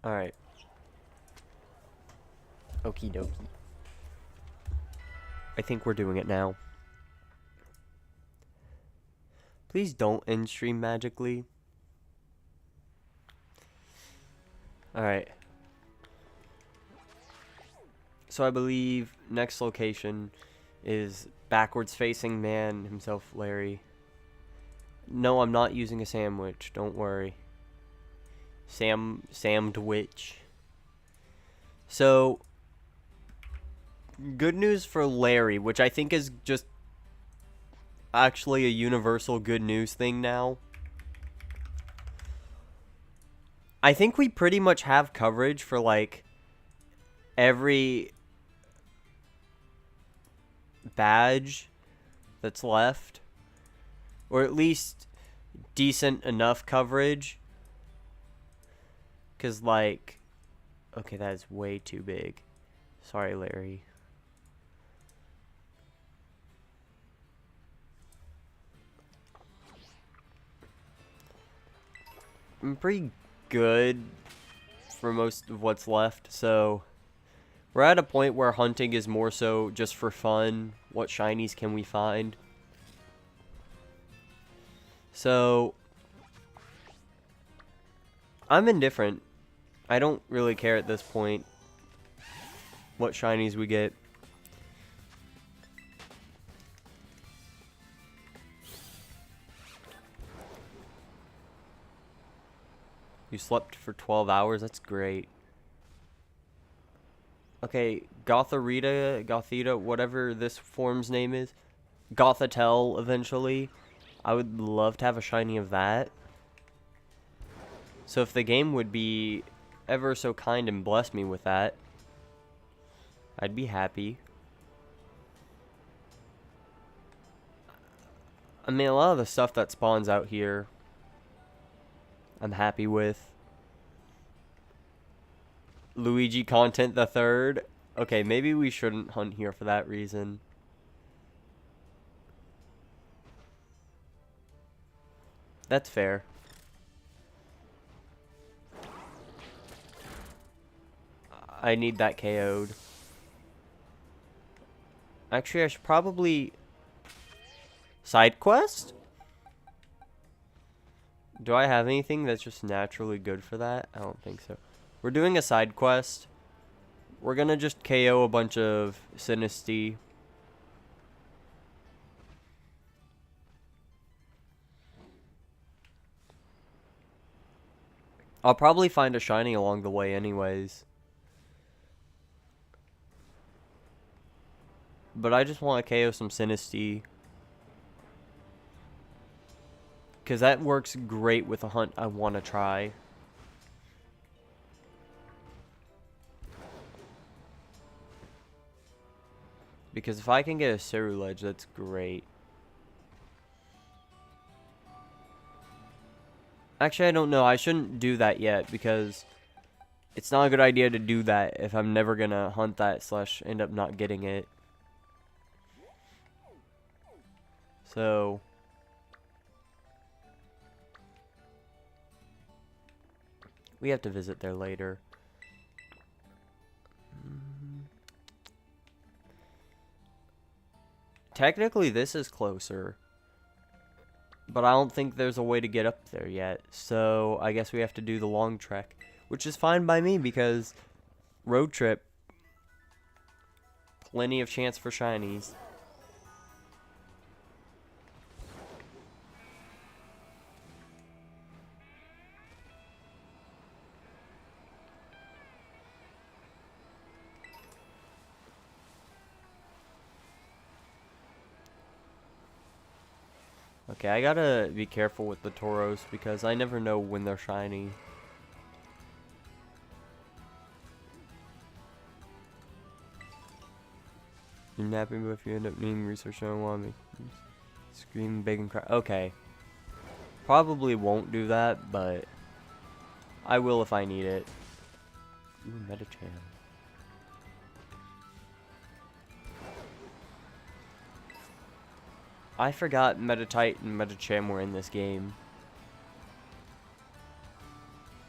Alright. Okie dokie. I think we're doing it now. Please don't end stream magically. Alright. So I believe next location is backwards facing man himself, Larry. No, I'm not using a sandwich. Don't worry. Sandwich. So, good news for Larry, which I think is just actually a universal good news thing now. I think we pretty much have coverage for like every badge that's left, or at least decent enough coverage. Cause like, okay, that is way too big. Sorry, Larry. I'm pretty good for most of what's left, so we're at a point where hunting is more so just for fun. What shinies can we find? So, I'm indifferent. I don't really care at this point what shinies we get. You slept for 12 hours? That's great. Okay, Gothita, whatever this form's name is. Gothitelle, eventually. I would love to have a shiny of that. So if the game would be ever so kind and bless me with that, I'd be happy. I mean, a lot of the stuff that spawns out here, I'm happy with. Luigi content the third. Okay, maybe we shouldn't hunt here for that reason. That's fair. I need that KO'd. Actually, I should probably... Side quest? Do I have anything that's just naturally good for that? I don't think so. We're doing a side quest. We're gonna just KO a bunch of Sinistea. I'll probably find a shiny along the way anyways. But I just want to KO some Sinistea. Because that works great with a hunt I want to try. Because if I can get a Ceruledge, that's great. Actually, I don't know. I shouldn't do that yet because it's not a good idea to do that if I'm never going to hunt that / end up not getting it. So... we have to visit there later. Technically, this is closer. But I don't think there's a way to get up there yet. So, I guess we have to do the long trek. Which is fine by me because road trip. Plenty of chance for shinies. Okay, I gotta be careful with the Tauros because I never know when they're shiny. You're napping, but if you end up needing research, I don't want me. Scream, beg, and cry. Okay. Probably won't do that, but I will if I need it. Ooh, Metacham. I forgot Metatite and Metacham were in this game.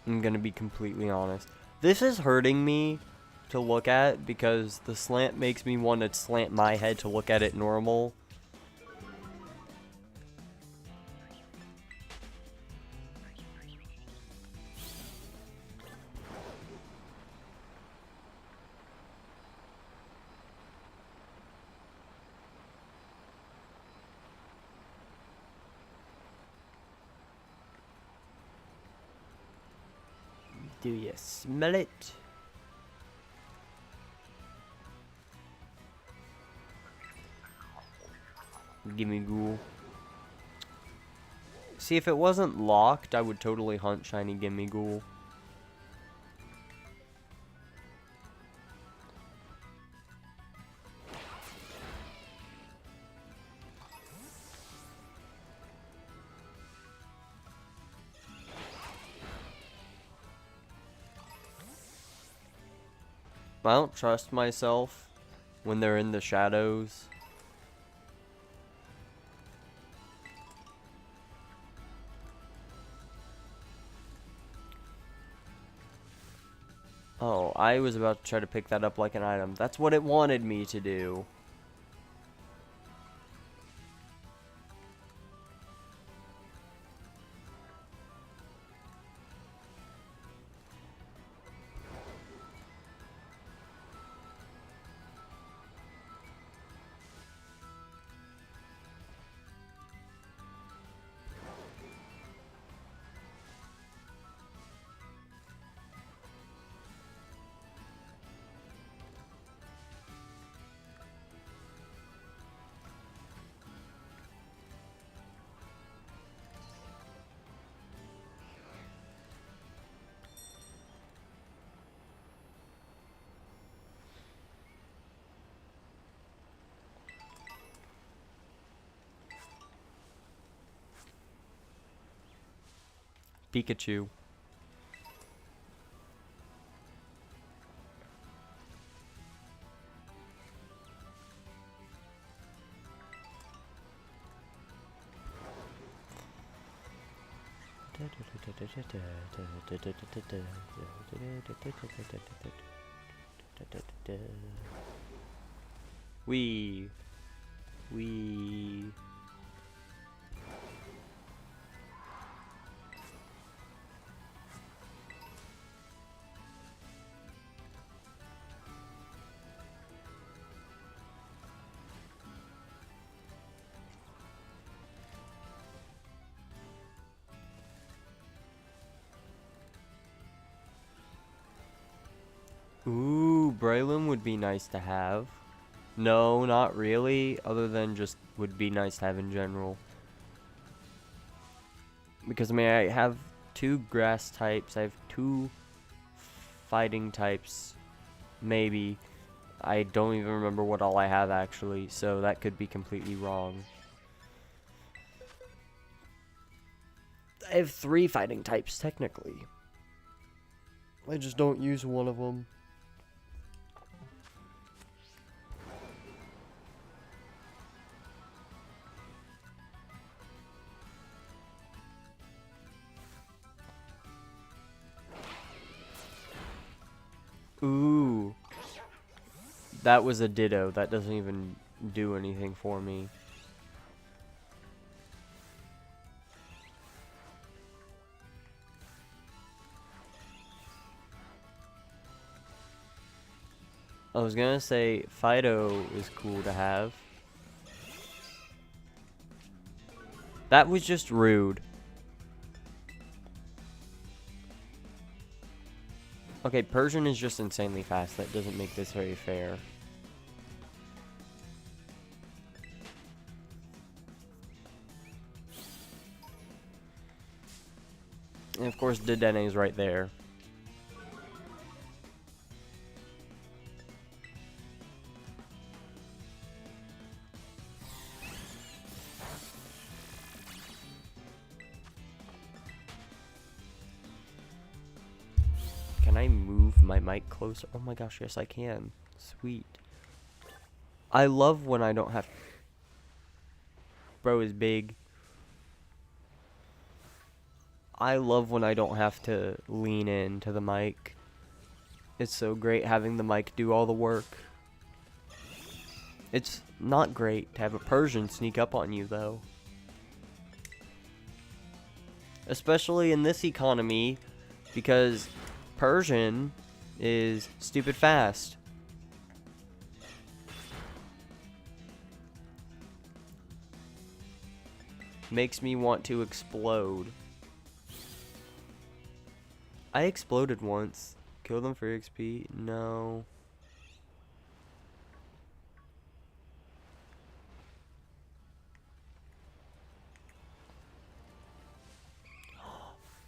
I'm gonna be completely honest. This is hurting me to look at because the slant makes me want to slant my head to look at it normal. Do you smell it? Gimme ghoul. See, if it wasn't locked, I would totally hunt shiny Gimme Ghoul. I don't trust myself when they're in the shadows. Oh, I was about to try to pick that up like an item. That's what it wanted me to do. Pikachu. Wee. Ooh, Braylon would be nice to have. No, not really, other than just would be nice to have in general. Because, I mean, I have 2 grass types, I have 2 fighting types, maybe. I don't even remember what all I have, actually, so that could be completely wrong. I have 3 fighting types, technically. I just don't use one of them. Ooh. That was a Ditto. That doesn't even do anything for me. I was gonna say Fido is cool to have. That was just rude. Okay, Persian is just insanely fast. That doesn't make this very fair. And of course, Dedenne is right there. Can I move my mic closer? Oh my gosh, yes I can. Sweet. I love when I don't have... Bro is big. I love when I don't have to lean into the mic. It's so great having the mic do all the work. It's not great to have a Persian sneak up on you, though. Especially in this economy, because Persian is stupid fast. Makes me want to explode. I exploded once. Kill them for XP? No.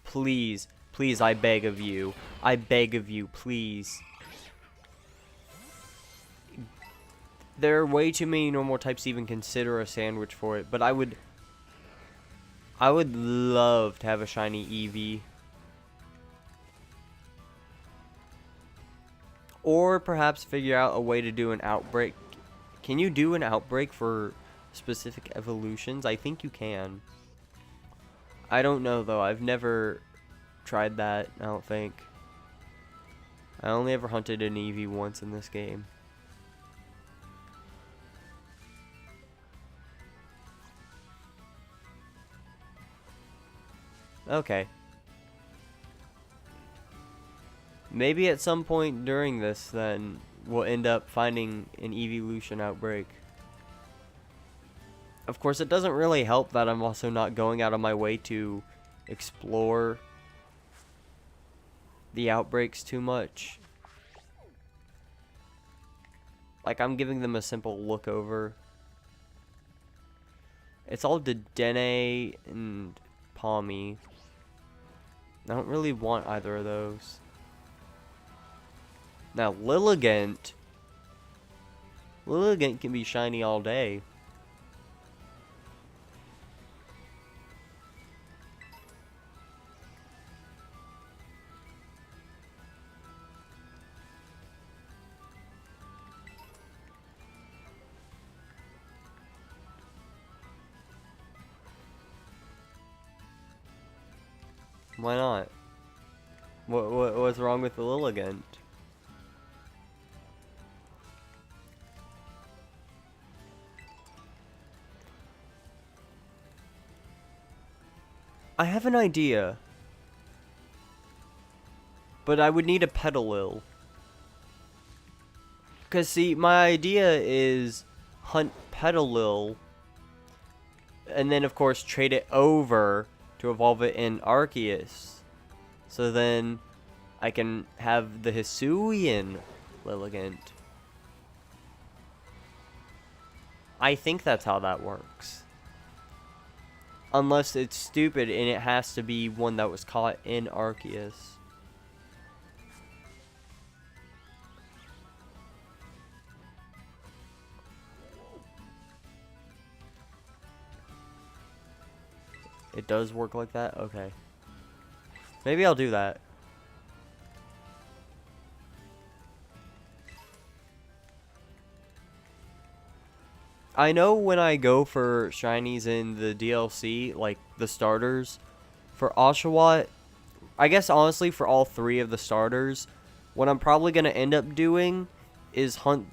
Please, please, I beg of you. I beg of you, please. There are way too many normal types to even consider a sandwich for it, but I would love to have a shiny Eevee. Or perhaps figure out a way to do an outbreak. Can you do an outbreak for specific evolutions? I think you can. I don't know though. I've never tried that, I don't think. I only ever hunted an Eevee once in this game. Okay. Maybe at some point during this, then, we'll end up finding an evolution outbreak. Of course, it doesn't really help that I'm also not going out of my way to explore the outbreaks too much. Like, I'm giving them a simple look over. It's all Dedenne and Palmy. I don't really want either of those. Now, Lilligant can be shiny all day. Why not? What's wrong with the Lilligant? I have an idea. But I would need a Petalil. Because, see, my idea is hunt Petalil. And then, of course, trade it over to evolve it in Arceus. So then I can have the Hisuian Lilligant. I think that's how that works. Unless it's stupid and it has to be one that was caught in Arceus. It does work like that? Okay. Maybe I'll do that. I know when I go for shinies in the DLC, like the starters, for Oshawott, I guess honestly for all three of the starters, what I'm probably going to end up doing is hunt.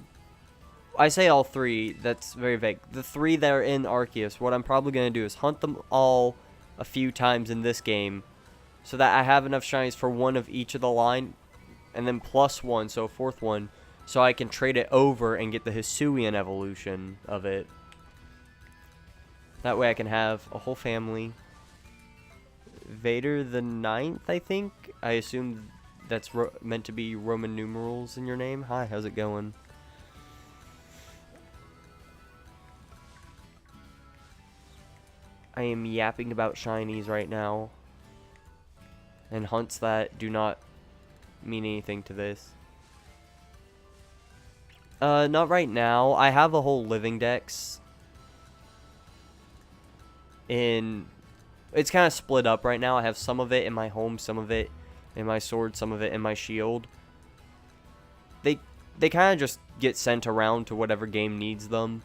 I say all three, that's very vague. The three that are in Arceus, what I'm probably going to do is hunt them all a few times in this game so that I have enough shinies for one of each of the line, and then plus one, so a fourth one, so I can trade it over and get the Hisuian evolution of it. That way I can have a whole family. Vader the Ninth, I think? I assume that's meant to be Roman numerals in your name. Hi, how's it going? I am yapping about shinies right now. And hunts that do not mean anything to this. Not right now. I have a whole living dex. It's kind of split up right now. I have some of it in my home, some of it in my sword, some of it in my shield. They kind of just get sent around to whatever game needs them.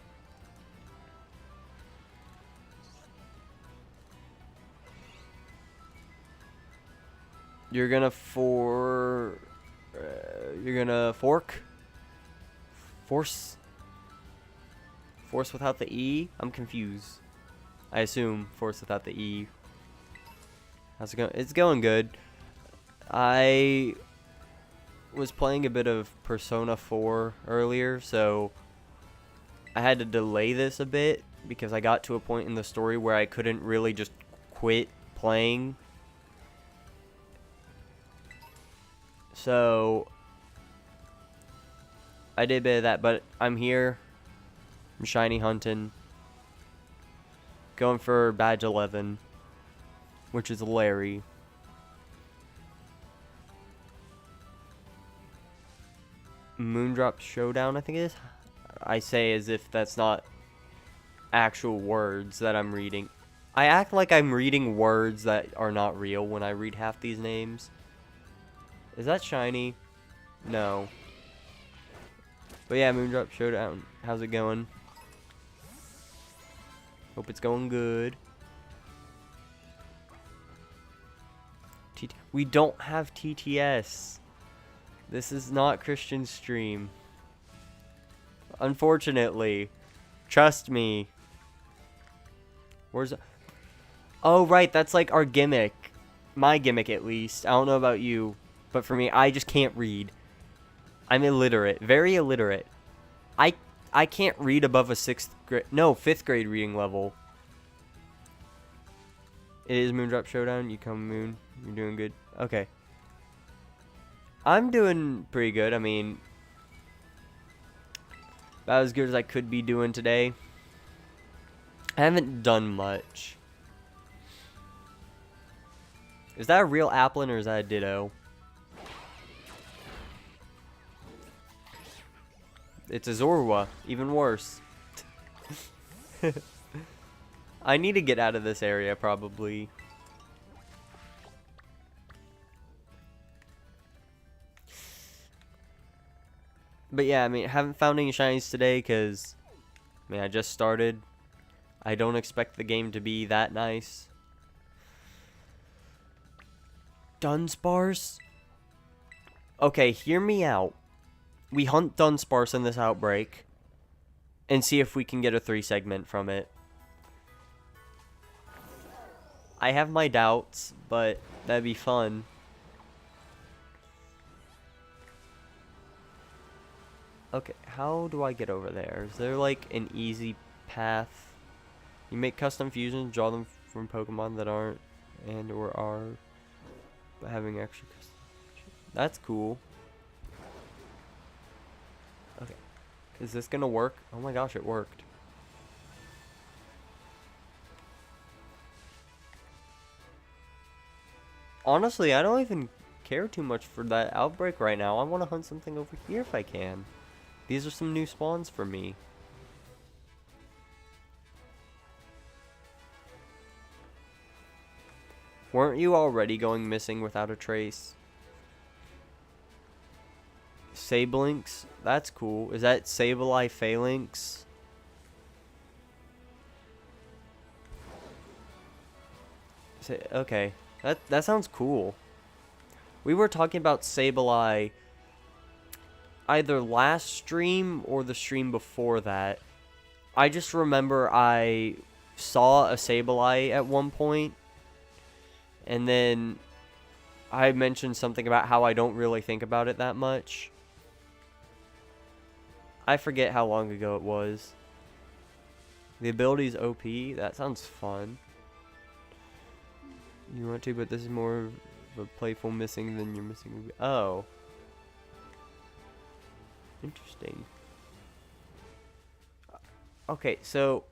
You're gonna You're gonna fork? Force? Force without the E? I'm confused. I assume force without the E. How's it going? It's going good. I was playing a bit of Persona 4 earlier, so I had to delay this a bit because I got to a point in the story where I couldn't really just quit playing. So I did a bit of that, but I'm here. I'm shiny hunting. Going for badge 11, which is Larry. Moondrop Showdown, I think it is. I say as if that's not actual words that I'm reading. I act like I'm reading words that are not real when I read half these names. Is that shiny? No. But yeah, Moondrop Showdown. How's it going? Hope it's going good. We don't have TTS. This is not Christian stream. Unfortunately. Trust me. Where's... Oh, right. That's like our gimmick. My gimmick, at least. I don't know about you. But for me, I just can't read. I'm illiterate. Very illiterate. I can't read above a 6th grade... No, 5th grade reading level. It is Moondrop Showdown. You come, Moon. You're doing good. Okay. I'm doing pretty good. I mean, about as good as I could be doing today. I haven't done much. Is that a real Applin or is that a Ditto? It's a Zorua. Even worse. I need to get out of this area, probably. But yeah, I mean, I haven't found any shinies today because, I mean, I just started. I don't expect the game to be that nice. Dunsparce? Okay, hear me out. We hunt Dunsparce in this outbreak and see if we can get a 3 segment from it. I have my doubts, but that'd be fun. Okay, how do I get over there? Is there like an easy path? You make custom fusions, draw them from Pokemon that aren't and or are by having extra custom. That's cool. Okay. Is this gonna work? Oh my gosh, it worked. Honestly, I don't even care too much for that outbreak right now. I want to hunt something over here if I can. These are some new spawns for me. Weren't you already going missing without a trace? Sablynx? That's cool. Is that Sableye Phalanx? Okay. That sounds cool. We were talking about Sableye either last stream or the stream before that. I just remember I saw a Sableye at one point, and then I mentioned something about how I don't really think about it that much. I forget how long ago it was. The ability's OP. That sounds fun. You want to, but this is more of a playful missing than you're missing. Oh. Interesting. Okay, so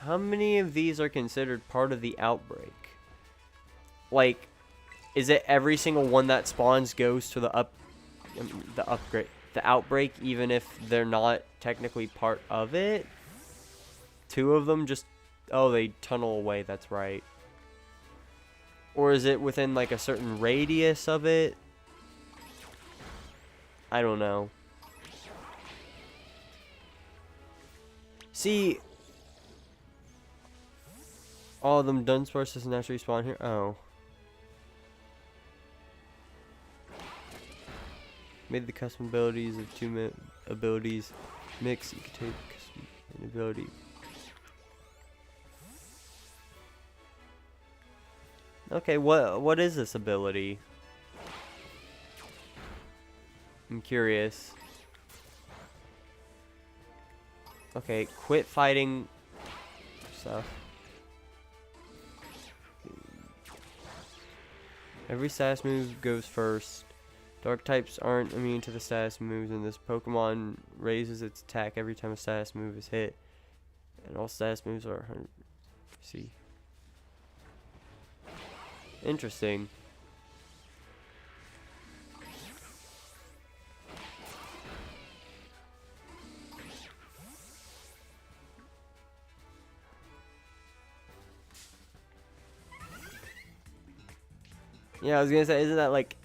how many of these are considered part of the outbreak? Like, is it every single one that spawns goes to the upgrade, the outbreak, even if they're not technically part of it? 2 of them just, oh, they tunnel away, that's right. Or is it within like a certain radius of it? I don't know. See, all of them Dunsparce doesn't naturally spawn here. Oh. Made the custom abilities of two abilities mix. You can take custom ability. Okay, what is this ability? I'm curious. Okay, quit fighting stuff. Every status move goes first. Dark types aren't immune to the status moves, and this Pokemon raises its attack every time a status move is hit. And all status moves are 100. See. Interesting. Yeah, I was gonna say, isn't that like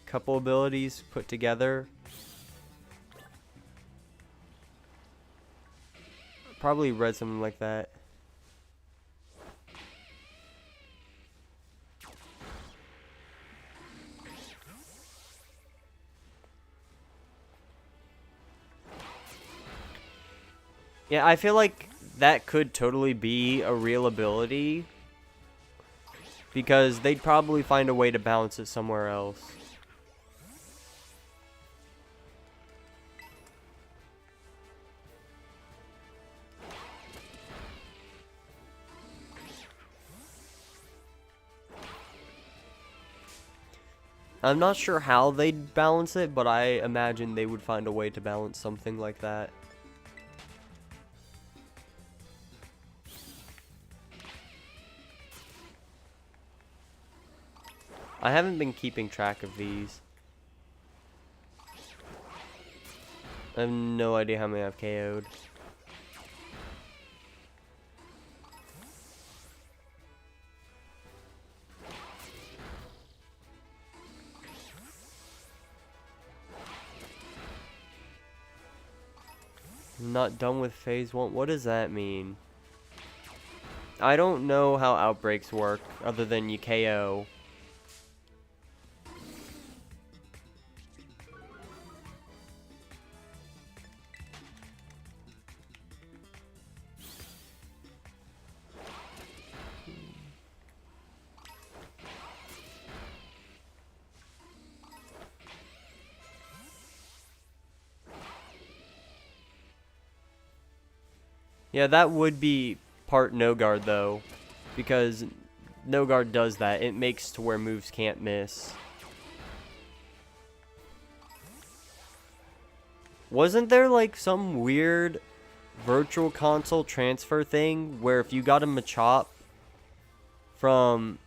couple abilities put together? Probably read something like that. Yeah, I feel like that could totally be a real ability, because they'd probably find a way to balance it somewhere else. I'm not sure how they'd balance it, but I imagine they would find a way to balance something like that. I haven't been keeping track of these. I have no idea how many I've KO'd. I'm not done with phase 1. What does that mean? I don't know how outbreaks work other than you KO. Yeah, that would be part no guard though, because no guard does that. It makes to where moves can't miss. Wasn't there like some weird virtual console transfer thing where if you got a Machop from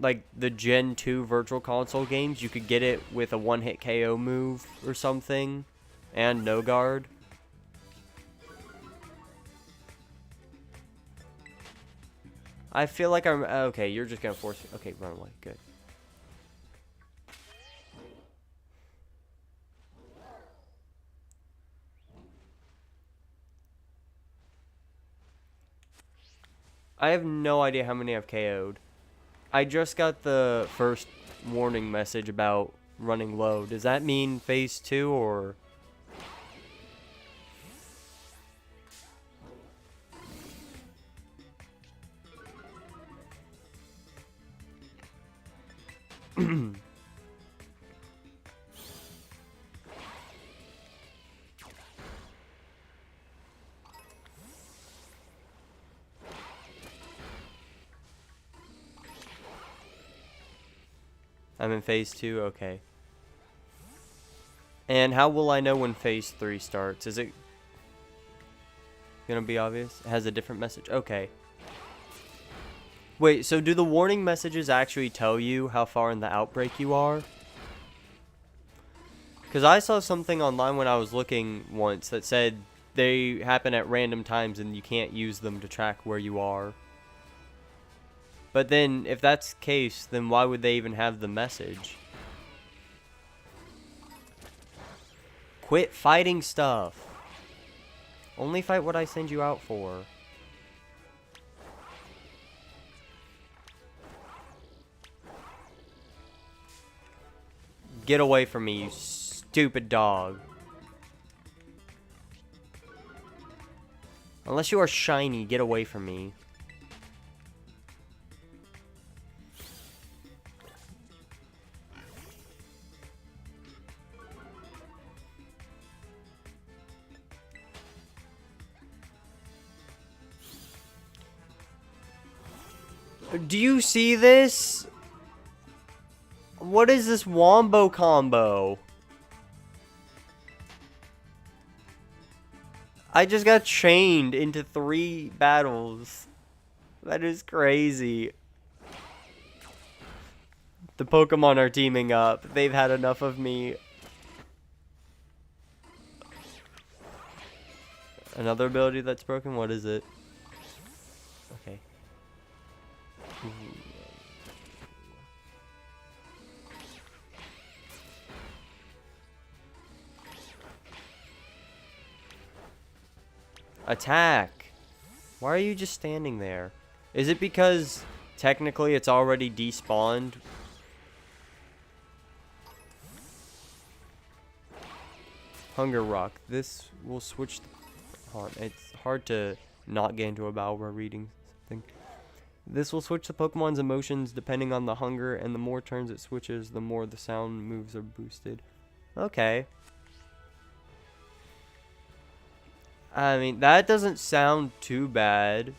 like the Gen 2 virtual console games, you could get it with a one-hit KO move or something? And no guard. I feel like I'm okay. You're just gonna force me. Okay, run away. Good. I have no idea how many I've KO'd. I just got the first warning message about running low. Does that mean phase 2 or? I'm in phase 2, okay. And how will I know when phase 3 starts? Is it gonna be obvious? It has a different message? Okay. Wait, so do the warning messages actually tell you how far in the outbreak you are? Because I saw something online when I was looking once that said they happen at random times and you can't use them to track where you are. But then, if that's the case, then why would they even have the message? Quit fighting stuff. Only fight what I send you out for. Get away from me, you stupid dog. Unless you are shiny, get away from me. Do you see this? What is this wombo combo? I just got chained into 3 battles. That is crazy. The Pokemon are teaming up. They've had enough of me. Another ability that's broken? What is it? Okay. Attack! Why are you just standing there? Is it because technically it's already despawned? Hunger Rock. This will switch. It's hard to not get into a battle by reading something. This will switch the Pokemon's emotions depending on the hunger, and the more turns it switches, the more the sound moves are boosted. Okay. I mean, that doesn't sound too bad.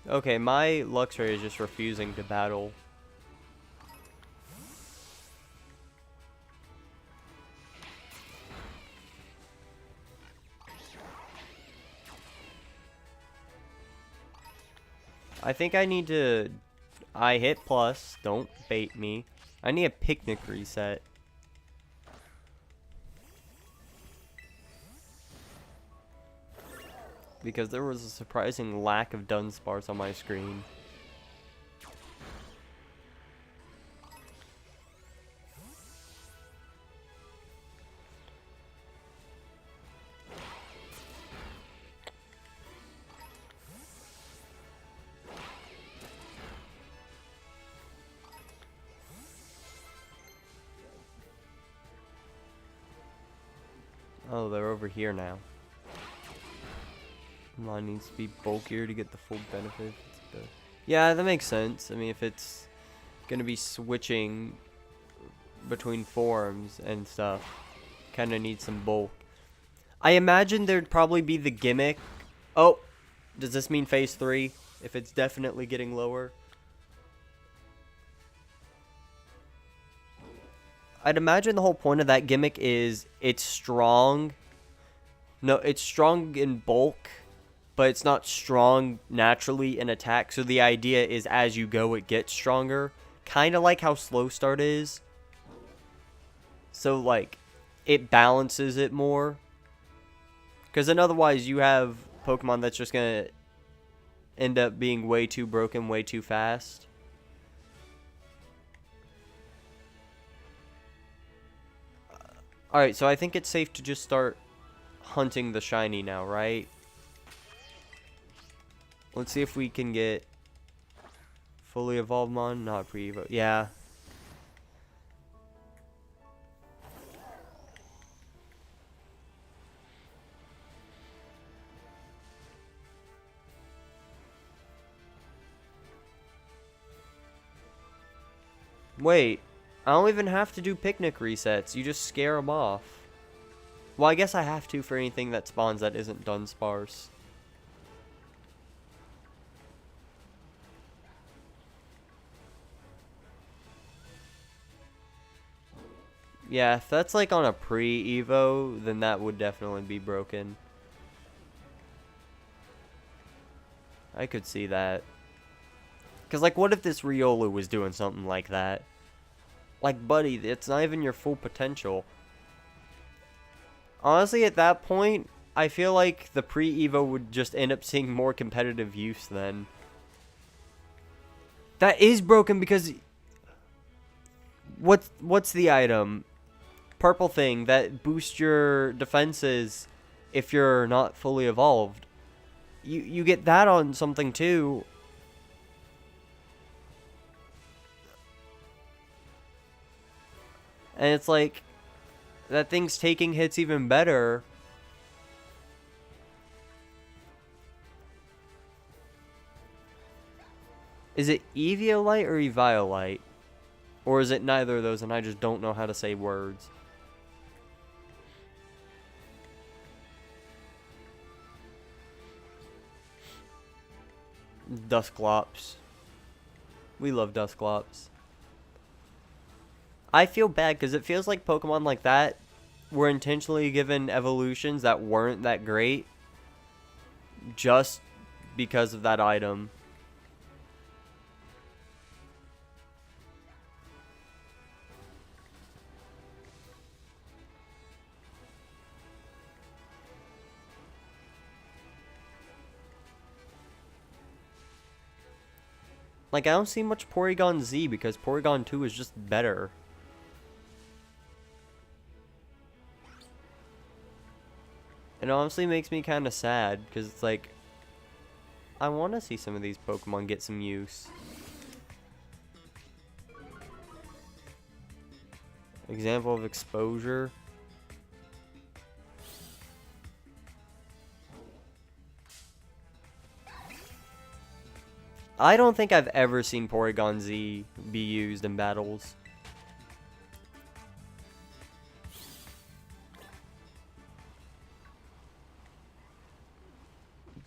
Okay, my Luxray is just refusing to battle. I think I need to... I hit plus. Don't bait me. I need a picnic reset. Because there was a surprising lack of Dunsparce on my screen. Oh, they're over here now. Mine needs to be bulkier to get the full benefit. Yeah, that makes sense. I mean, if it's gonna be switching between forms and stuff, kind of needs some bulk. I imagine there'd probably be the gimmick. Oh, does this mean phase 3? If it's definitely getting lower. I'd imagine the whole point of that gimmick is it's strong. No, it's strong in bulk, but it's not strong naturally in attack. So the idea is as you go, it gets stronger. Kind of like how Slow Start is. So, like, it balances it more. Because then otherwise you have Pokemon that's just going to end up being way too broken, way too fast. Alright, so I think it's safe to just start hunting the shiny now, right? Let's see if we can get fully evolved Mon, not pre-evo. Yeah. Wait, I don't even have to do picnic resets. You just scare them off. Well, I guess I have to for anything that spawns that isn't Dunsparce. Yeah, if that's like on a pre-evo, then that would definitely be broken. I could see that. Because, like, what if this Riolu was doing something like that? Like, buddy, it's not even your full potential. Honestly, at that point, I feel like the pre-Evo would just end up seeing more competitive use then. That is broken because... What's the item? Purple thing that boosts your defenses if you're not fully evolved. You get that on something too. And it's like, that thing's taking hits even better. Is it Eviolite or Eviolite? Or is it neither of those and I just don't know how to say words? Dusclops. We love Dusclops. I feel bad because it feels like Pokemon like that were intentionally given evolutions that weren't that great just because of that item. Like, I don't see much Porygon Z because Porygon 2 is just better. It honestly makes me kind of sad because it's like, I want to see some of these Pokemon get some use. Example of exposure. I don't think I've ever seen Porygon Z be used in battles.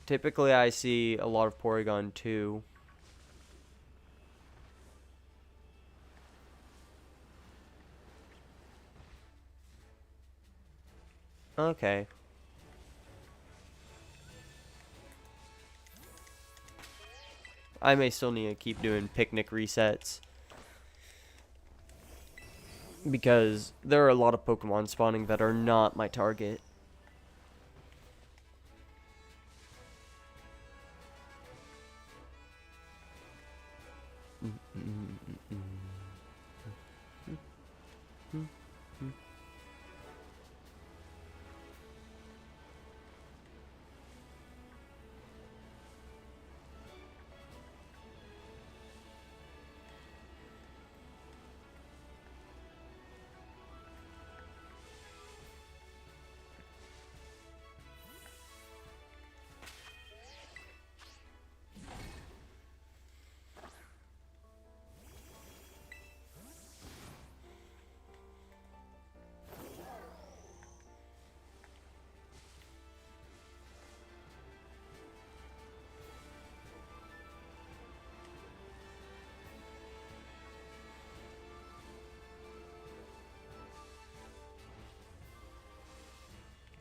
Typically, I see a lot of Porygon 2. Okay. I may still need to keep doing picnic resets. Because there are a lot of Pokemon spawning that are not my target.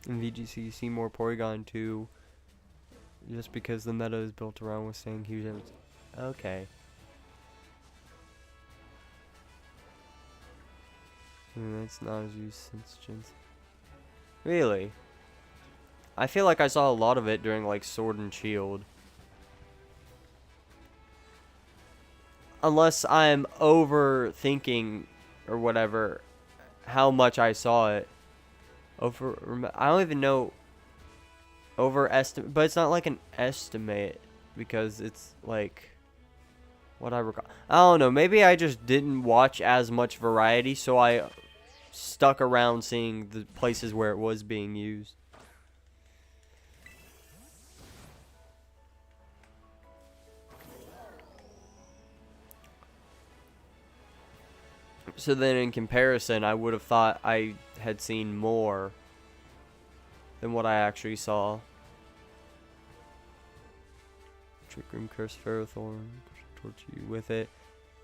In VGC, you see more Porygon 2 just because the meta is built around withstanding huge damage. Okay. That's not as used since Gens. Really? I feel like I saw a lot of it during like Sword and Shield. Unless I'm overthinking or whatever how much I saw it. I don't even know. Overestimate, but it's not like an estimate because it's like what I recall. I don't know. Maybe I just didn't watch as much variety, so I stuck around seeing the places where it was being used. So then in comparison, I would have thought I had seen more than what I actually saw. Trick Room, Curse, Ferrothorn, torch you with it,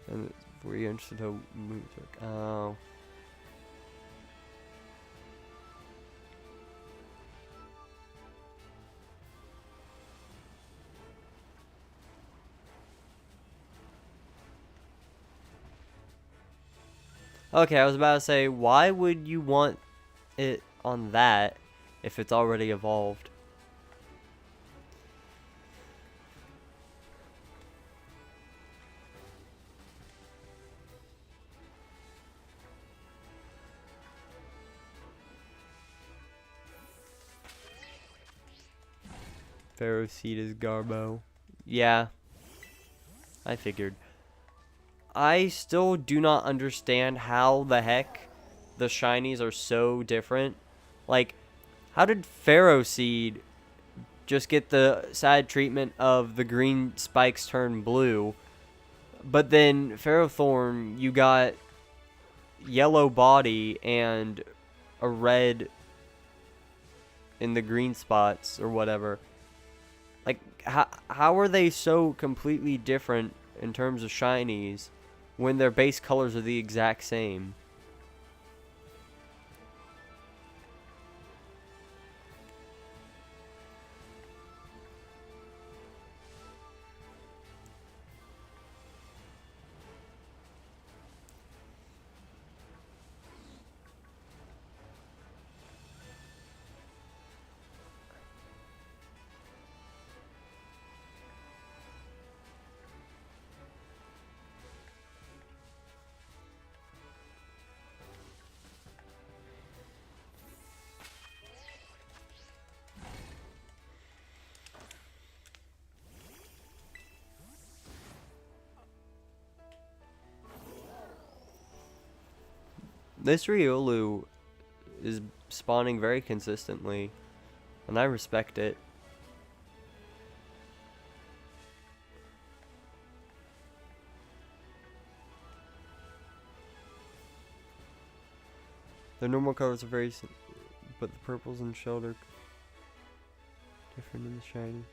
and it's 3 inches to move. Oh. Okay, I was about to say, why would you want it on that if it's already evolved? Pharaoh Seed is Garbo. Yeah, I figured. I still do not understand how the heck the shinies are so different. Like, how did Pharaoh Seed just get the sad treatment of the green spikes turn blue, but then Ferrothorn, you got yellow body and a red in the green spots or whatever. Like, how are they so completely different in terms of shinies when their base colors are the exact same? This Riolu is spawning very consistently, and I respect it. The normal colors are very, but the purples and shelled are different in the shiny.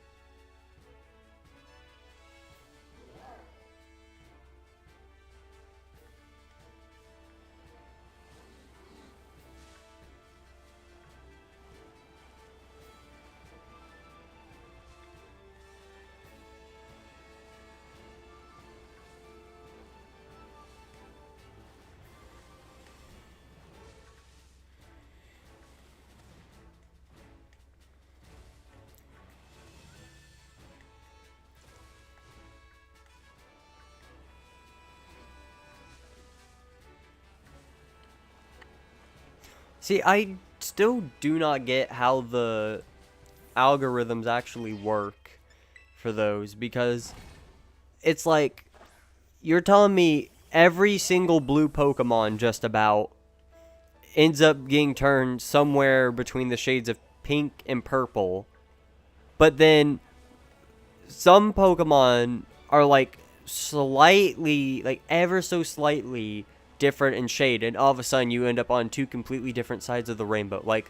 See, I still do not get how the algorithms actually work for those, because it's like you're telling me every single blue Pokemon just about ends up getting turned somewhere between the shades of pink and purple, but then some Pokemon are like slightly, like ever so slightly different in shade, and all of a sudden you end up on two completely different sides of the rainbow. Like,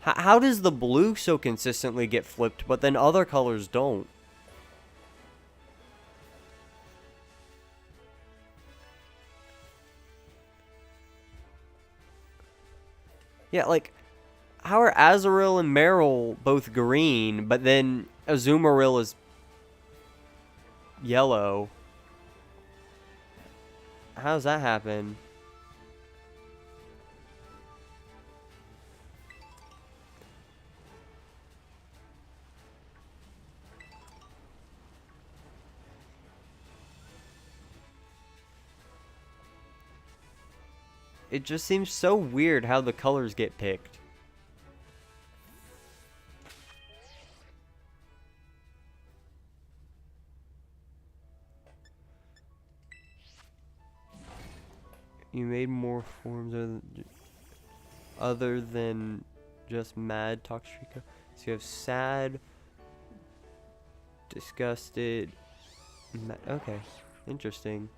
how does the blue so consistently get flipped, but then other colors don't? Yeah, like, how are Azurill and Marill both green, but then Azumarill is yellow? How does that happen? It just seems so weird how the colors get picked. You made more forms other than just mad Toxtrica. So you have sad, disgusted. Okay, interesting.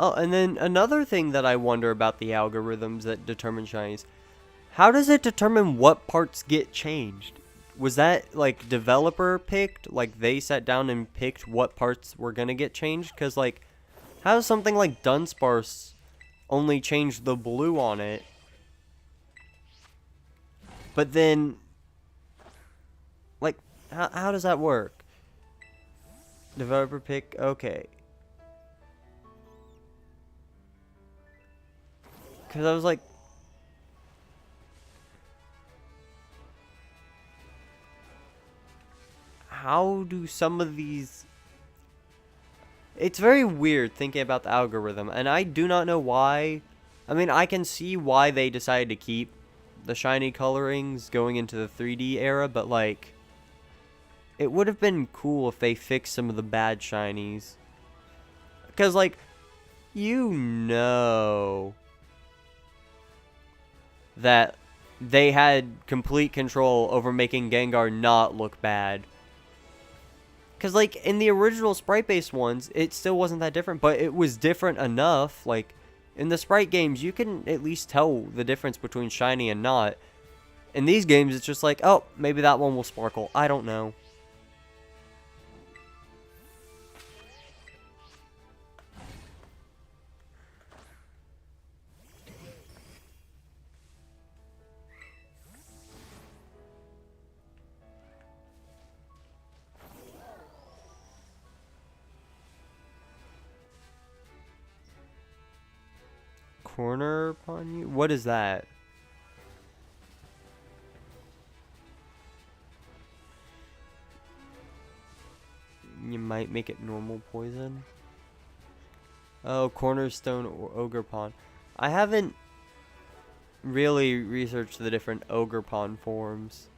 Oh, and then another thing that I wonder about the algorithms that determine shinies. How does it determine what parts get changed? Was that, like, developer picked? Like, they sat down and picked what parts were gonna get changed? Because, like, how does something like Dunsparce only change the blue on it? But then, like, how does that work? Developer pick, okay. Because I was like, how do some of these... It's very weird thinking about the algorithm, and I do not know why. I mean, I can see why they decided to keep the shiny colorings going into the 3D era, but, like, it would have been cool if they fixed some of the bad shinies. Because, like, you know that they had complete control over making Gengar not look bad. Because, like, in the original sprite-based ones, it still wasn't that different, but it was different enough. Like, in the sprite games, you can at least tell the difference between shiny and not. In these games, it's just like, oh, maybe that one will sparkle. I don't know. Corner upon you? What is that? You might make it normal poison. Oh, Cornerstone or Ogerpon. I haven't really researched the different Ogerpon forms.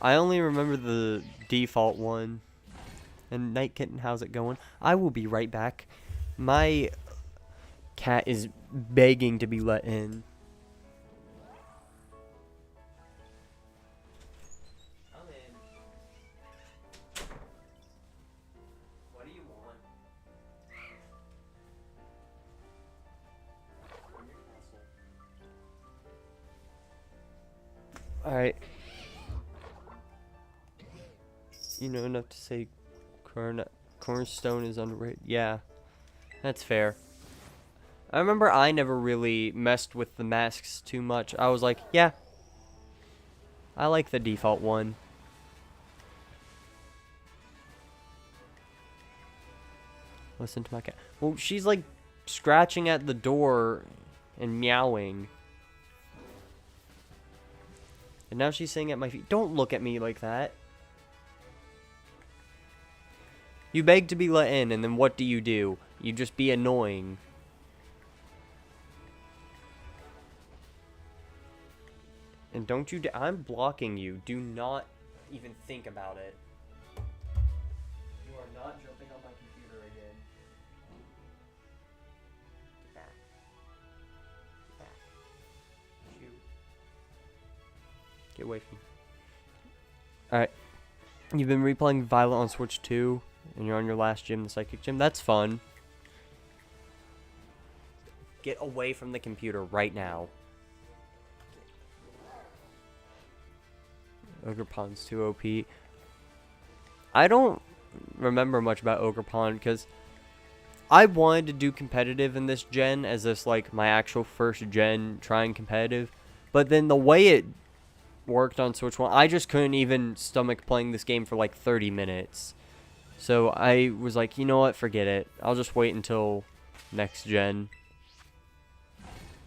I only remember the default one. And Night Kitten, how's it going? I will be right back. My cat is begging to be let in. Come in. What do you want? Alright. You know enough to say Cornerstone is underrated. Yeah, that's fair. I remember I never really messed with the masks too much. I was like, yeah, I like the default one. Listen to my cat. Well, she's like scratching at the door and meowing. And now she's sitting at my feet. Don't look at me like that. You beg to be let in, and then what do? You just be annoying. And don't you I'm blocking you. Do not even think about it. You are not jumping on my computer again. Get back. Get back. Shoot. Get away from me. Alright. You've been replaying Violet on Switch 2, and you're on your last gym, the Psychic Gym. That's fun. Get away from the computer right now. Ogerpon's too OP. I don't remember much about Ogerpon because I wanted to do competitive in this gen as this like my actual first gen trying competitive, but then the way it worked on Switch 1, I just couldn't even stomach playing this game for like 30 minutes. So I was like, you know what, forget it. I'll just wait until next gen.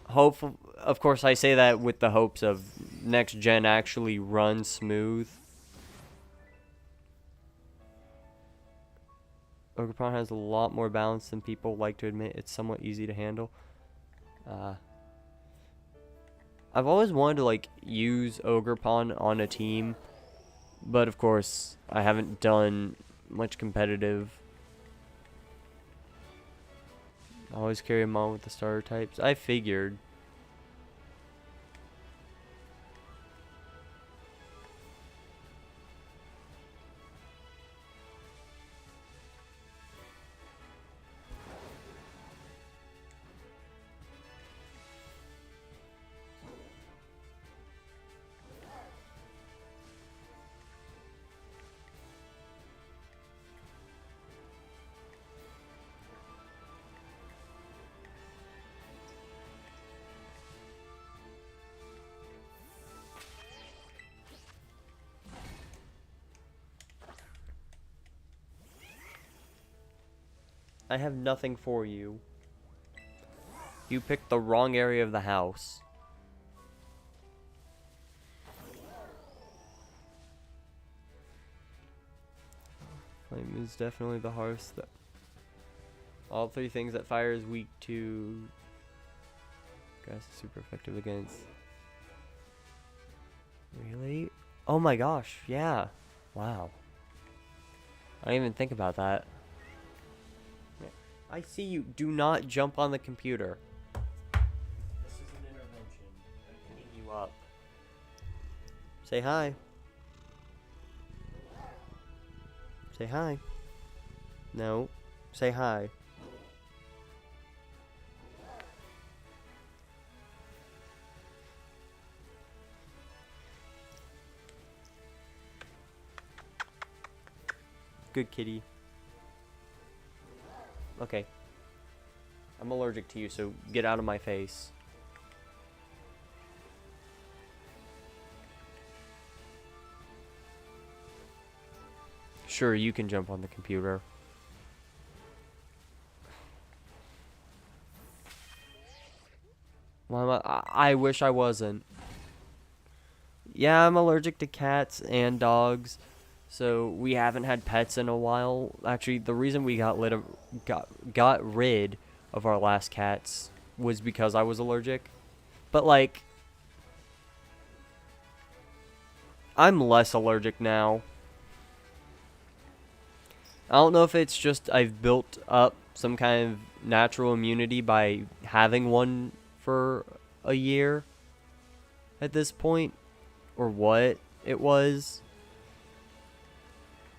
Hopefully, of course, I say that with the hopes of next gen actually runs smooth. Ogerpon has a lot more balance than people like to admit. It's somewhat easy to handle. I've always wanted to like use Ogerpon on a team, but of course I haven't done much competitive. I always carry him on with the starter types. I figured. I have nothing for you. You picked the wrong area of the house. Flame is definitely the hardest. All three things that fire is weak to. Grass is super effective against. Really? Oh my gosh, yeah. Wow. I didn't even think about that. I see you. Do not jump on the computer. This is an intervention. I'm picking you up. Say hi. Say hi. No. Say hi. Good kitty. Okay. I'm allergic to you, so get out of my face. Sure, you can jump on the computer. Well, I wish I wasn't. Yeah, I'm allergic to cats and dogs. So we haven't had pets in a while. Actually, the reason we got rid of our last cats was because I was allergic. But like, I'm less allergic now. I don't know if it's just I've built up some kind of natural immunity by having one for a year at this point, or what it was.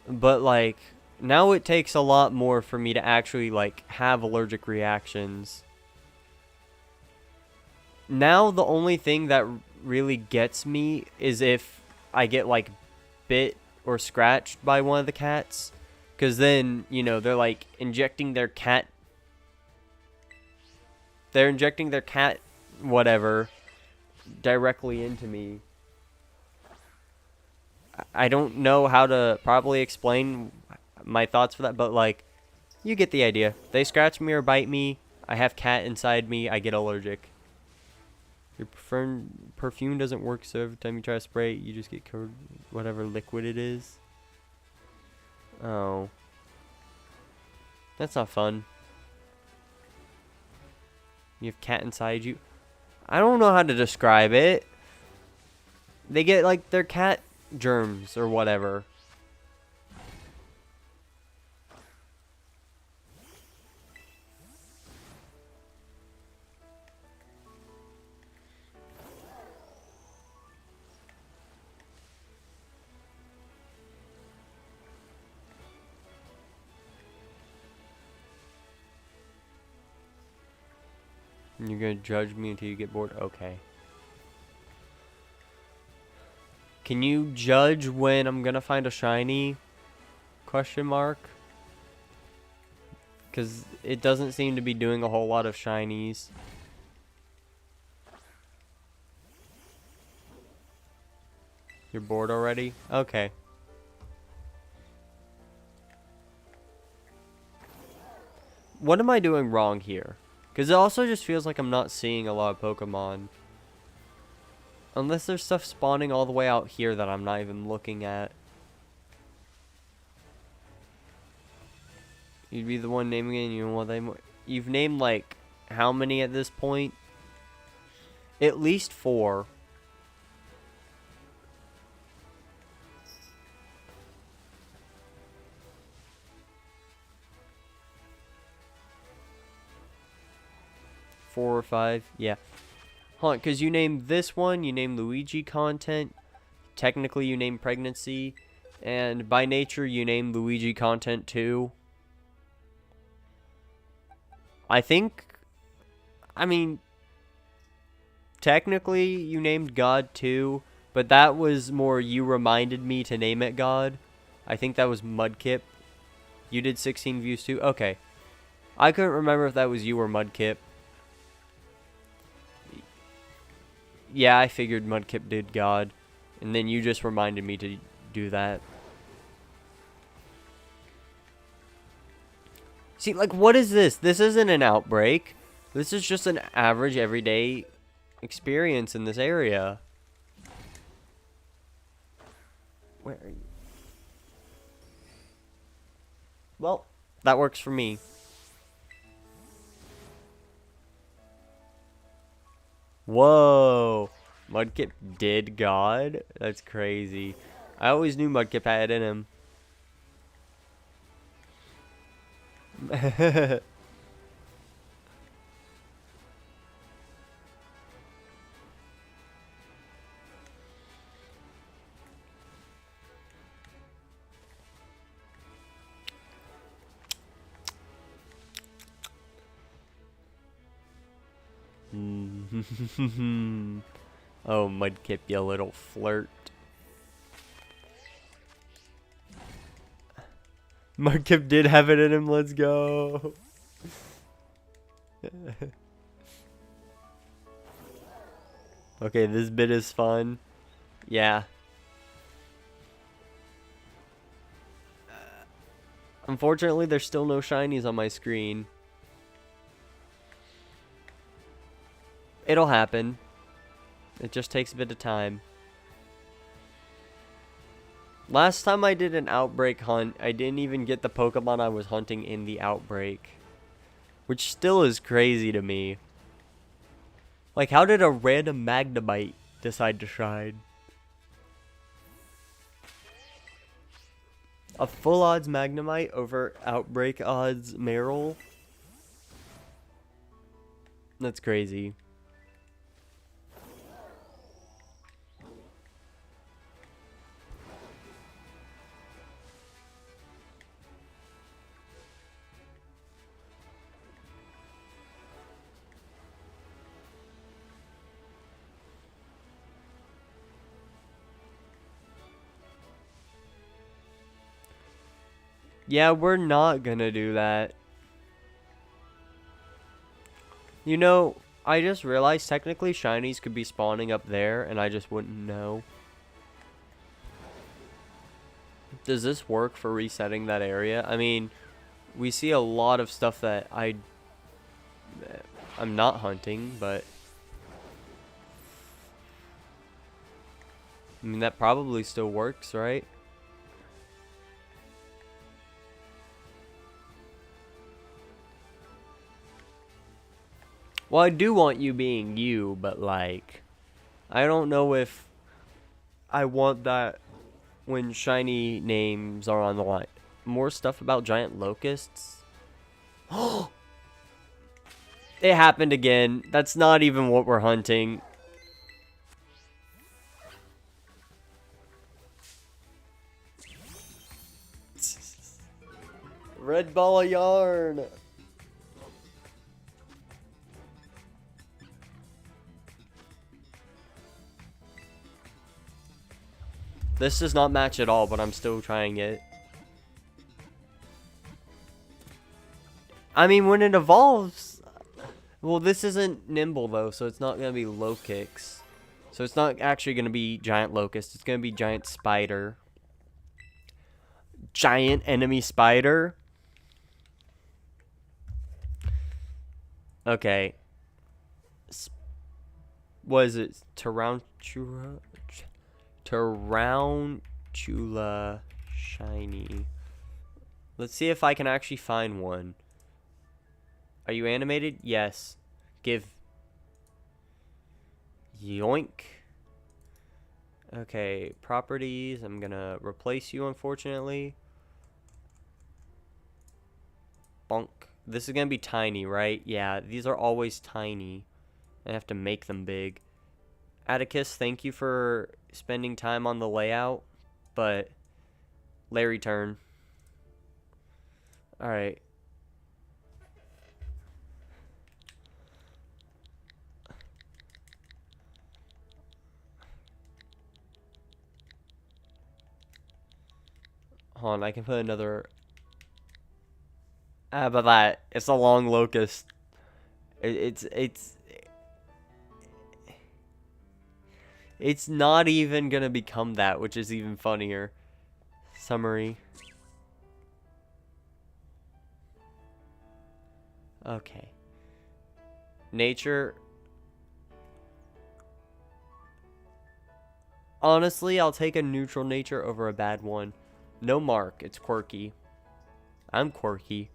But like, now it takes a lot more for me to actually like have allergic reactions. Now the only thing that really gets me is if I get like bit or scratched by one of the cats. Because then, you know, they're like injecting their cat. They're injecting their cat whatever directly into me. I don't know how to properly explain my thoughts for that, but like, you get the idea. They scratch me or bite me, I have cat inside me, I get allergic. Your perfume doesn't work, so every time you try to spray it, you just get covered with whatever liquid it is. Oh. That's not fun. You have cat inside you. I don't know how to describe it. They get like their cat germs or whatever. You're gonna judge me until you get bored? Okay. Can you judge when I'm gonna find a shiny? Question mark. Because it doesn't seem to be doing a whole lot of shinies. You're bored already? Okay. What am I doing wrong here? Because it also just feels like I'm not seeing a lot of Pokemon. Unless there's stuff spawning all the way out here that I'm not even looking at. You'd be the one naming it, and you know what you've named like how many at this point? At least 4. Four or 5, yeah. Huh, because you named this one, you named Luigi content. Technically, you named pregnancy. And by nature, you named Luigi content too. I think, I mean, technically, you named God too. But that was more you reminded me to name it God. I think that was Mudkip. You did 16 views too? Okay. I couldn't remember if that was you or Mudkip. Yeah, I figured Mudkip did God. And then you just reminded me to do that. See, like, what is this? This isn't an outbreak. This is just an average everyday experience in this area. Where are you? Well, that works for me. Whoa. Mudkip did God? That's crazy. I always knew Mudkip had it in him. Oh, Mudkip, you little flirt. Mudkip did have it in him. Let's go. Okay, this bit is fun. Yeah. Unfortunately, there's still no shinies on my screen. It'll happen. It just takes a bit of time. Last time I did an outbreak hunt, I didn't even get the Pokemon I was hunting in the outbreak. Which still is crazy to me. Like, how did a random Magnemite decide to shine? A full odds Magnemite over outbreak odds Marill? That's crazy. Yeah, we're not gonna do that. You know, I just realized technically shinies could be spawning up there and I just wouldn't know. Does this work for resetting that area? I mean, we see a lot of stuff that I'm not hunting, but I mean, that probably still works, right? Well, I do want you being you, but like, I don't know if I want that when shiny names are on the line. More stuff about giant locusts? It happened again. That's not even what we're hunting. Red ball of yarn. This does not match at all, but I'm still trying it. I mean, when it evolves... Well, this isn't Nimble, though, so it's not going to be low kicks. So it's not actually going to be giant locust. It's going to be giant spider. Giant enemy spider? Okay. What is it? Tarantula shiny. Let's see if I can actually find one. Are you animated? Yes. Give. Yoink. Okay, properties. I'm gonna replace you, unfortunately. Bonk. This is gonna be tiny, right? Yeah, these are always tiny. I have to make them big. Atticus, thank you for spending time on the layout, but Larry turn. Alright. Hold on, I can put another... How about that? It's a long locust. It's not even gonna become that, which is even funnier. Summary. Okay. Nature. Honestly, I'll take a neutral nature over a bad one. No mark. It's quirky. I'm quirky.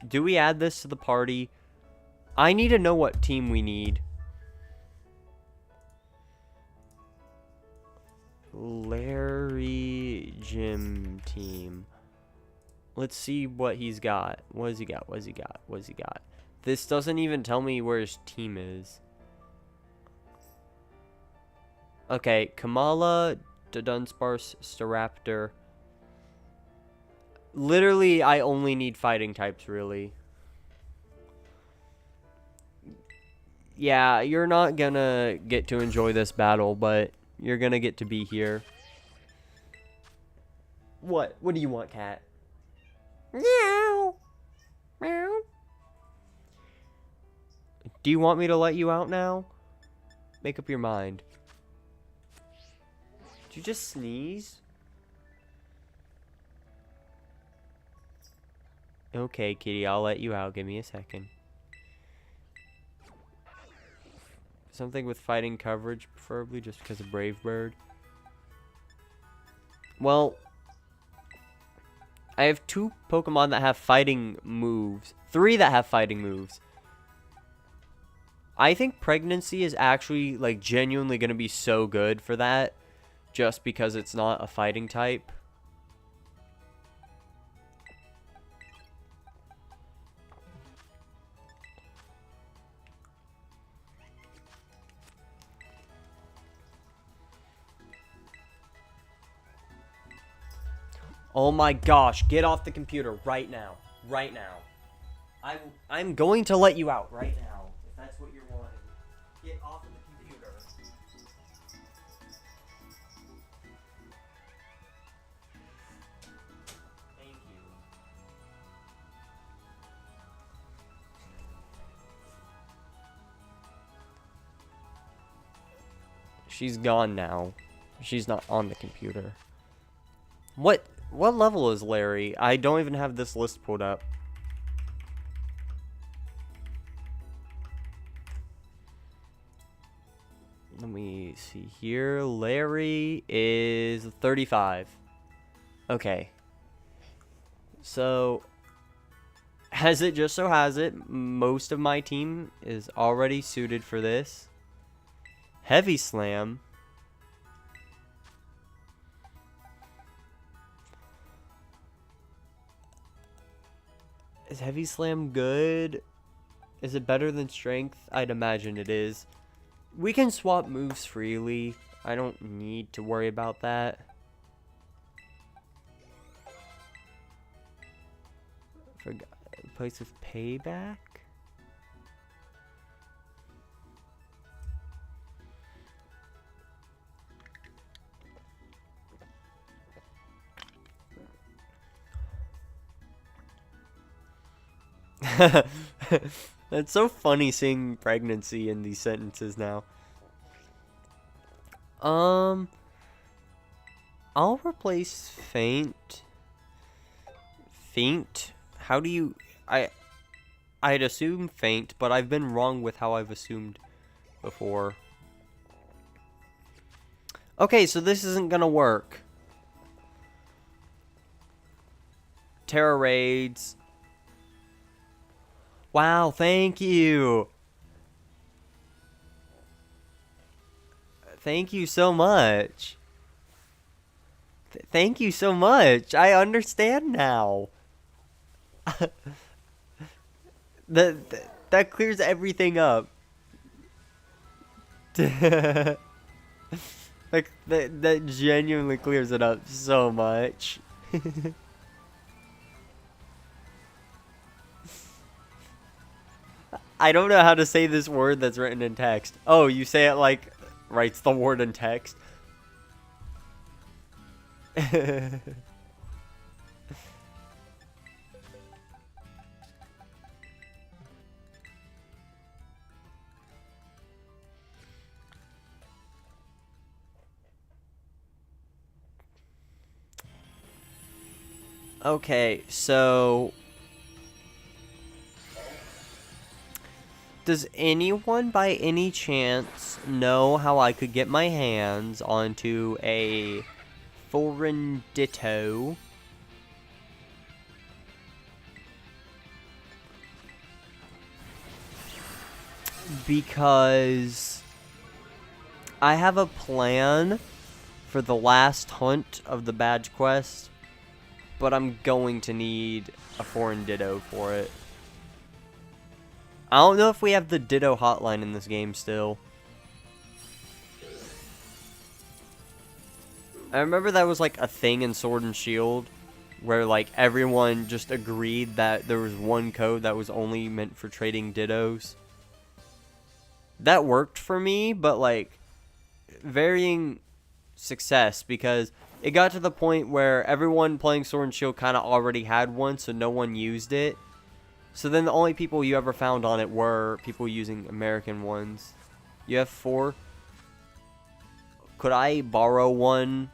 Do we add this to the party? I need to know what team we need. Larry Gym team. Let's see what he's got. What has he got? What has he got? What has he got? This doesn't even tell me where his team is. Okay, Kamala, Dunsparce, Staraptor. Literally, I only need fighting types, really. Yeah, you're not gonna get to enjoy this battle, but you're gonna get to be here. What? What do you want, cat? Meow. Meow. Do you want me to let you out now? Make up your mind. Did you just sneeze? Okay, kitty, I'll let you out. Give me a second. Something with fighting coverage, preferably, just because of Brave Bird. Well, I have 2 Pokemon that have fighting moves. 3 that have fighting moves. I think Pregnancy is actually, like, genuinely going to be so good for that. Just because it's not a fighting type. Oh my gosh, get off the computer right now. Right now. I'm going to let you out right now, if that's what you're wanting. Get off of the computer. Thank you. She's gone now. She's not on the computer. What level is Larry? I don't even have this list pulled up. Let me see here. Larry is 35. Okay. So, as it just so has it, most of my team is already suited for this. Heavy Slam. Is Heavy Slam good? Is it better than Strength? I'd imagine it is. We can swap moves freely. I don't need to worry about that. Forgot. Place of Payback? It's so funny seeing pregnancy in these sentences now. I'll replace Faint. Faint? How do you... I'd assume Faint, but I've been wrong with how I've assumed before. Okay, so this isn't gonna work. Terra Raids. Wow, thank you. Thank you so much. Thank you so much. I understand now. That clears everything up. Like that genuinely clears it up so much. I don't know how to say this word that's written in text. Oh, you say it like writes the word in text. Okay, so Does anyone by any chance know how I could get my hands onto a foreign Ditto? Because I have a plan for the last hunt of the badge quest, but I'm going to need a foreign Ditto for it. I don't know if we have the Ditto hotline in this game still. I remember that was like a thing in Sword and Shield, where like everyone just agreed that there was one code that was only meant for trading Dittos. That worked for me, but like varying success, because it got to the point where everyone playing Sword and Shield kind of already had one, so no one used it. So then the only people you ever found on it were people using American ones. You have 4. Could I borrow one?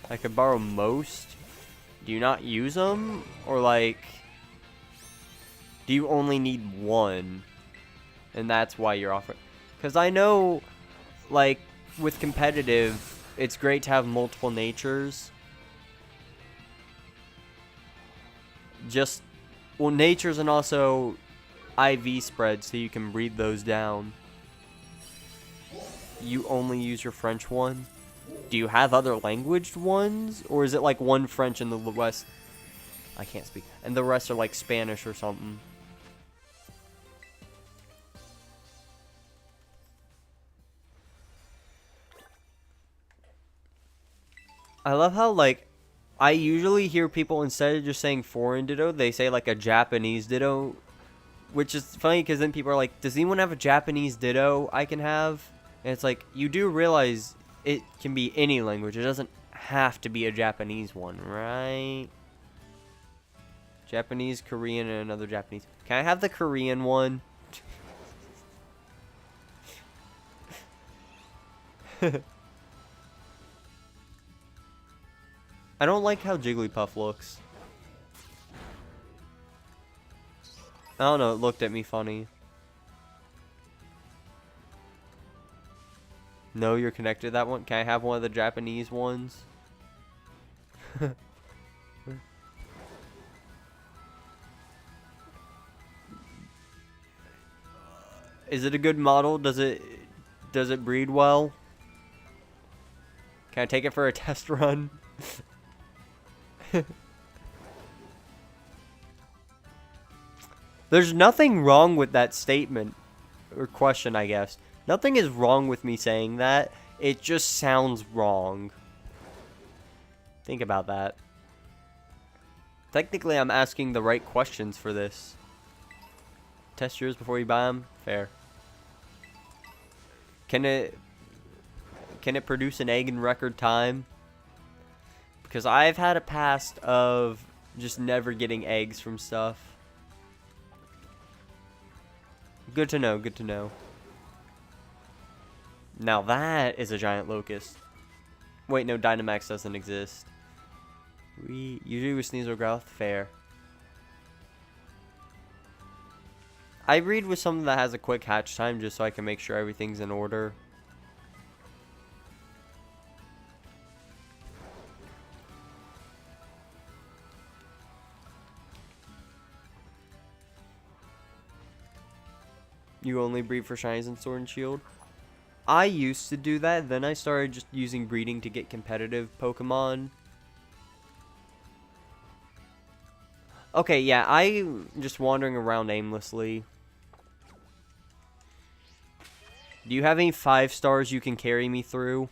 I could borrow most. Do you not use them? Or like, do you only need one? And that's why you're offering? Because I know, like, with competitive, it's great to have multiple natures. Just, well, natures and also IV spreads, so you can breed those down. You only use your French one? Do you have other languaged ones? Or is it like one French and the West? I can't speak. And the rest are like Spanish or something. I love how, like, I usually hear people, instead of just saying foreign Ditto, they say like a Japanese Ditto. Which is funny, because then people are like, does anyone have a Japanese Ditto I can have? And it's like, you do realize it can be any language. It doesn't have to be a Japanese one, right? Japanese, Korean, and another Japanese. Can I have the Korean one? I don't like how Jigglypuff looks. I don't know, it looked at me funny. No, you're connected to that one? Can I have one of the Japanese ones? Is it a good model? Does it breed well? Can I take it for a test run? There's nothing wrong with that statement. Or question, I guess. Nothing is wrong with me saying that. It just sounds wrong. Think about that. Technically, I'm asking the right questions for this. Test yours before you buy them? Fair. Can it produce an egg in record time? Because I've had a past of just never getting eggs from stuff. Good to know, good to know. Now that is a giant locust. Wait, no, Dynamax doesn't exist. We usually with Sneasel Growth, fair. I breed with something that has a quick hatch time just so I can make sure everything's in order. You only breed for shinies in Sword and Shield? I used to do that, then I started just using breeding to get competitive Pokemon. Okay, yeah, I'm just wandering around aimlessly. Do you have any 5 stars you can carry me through?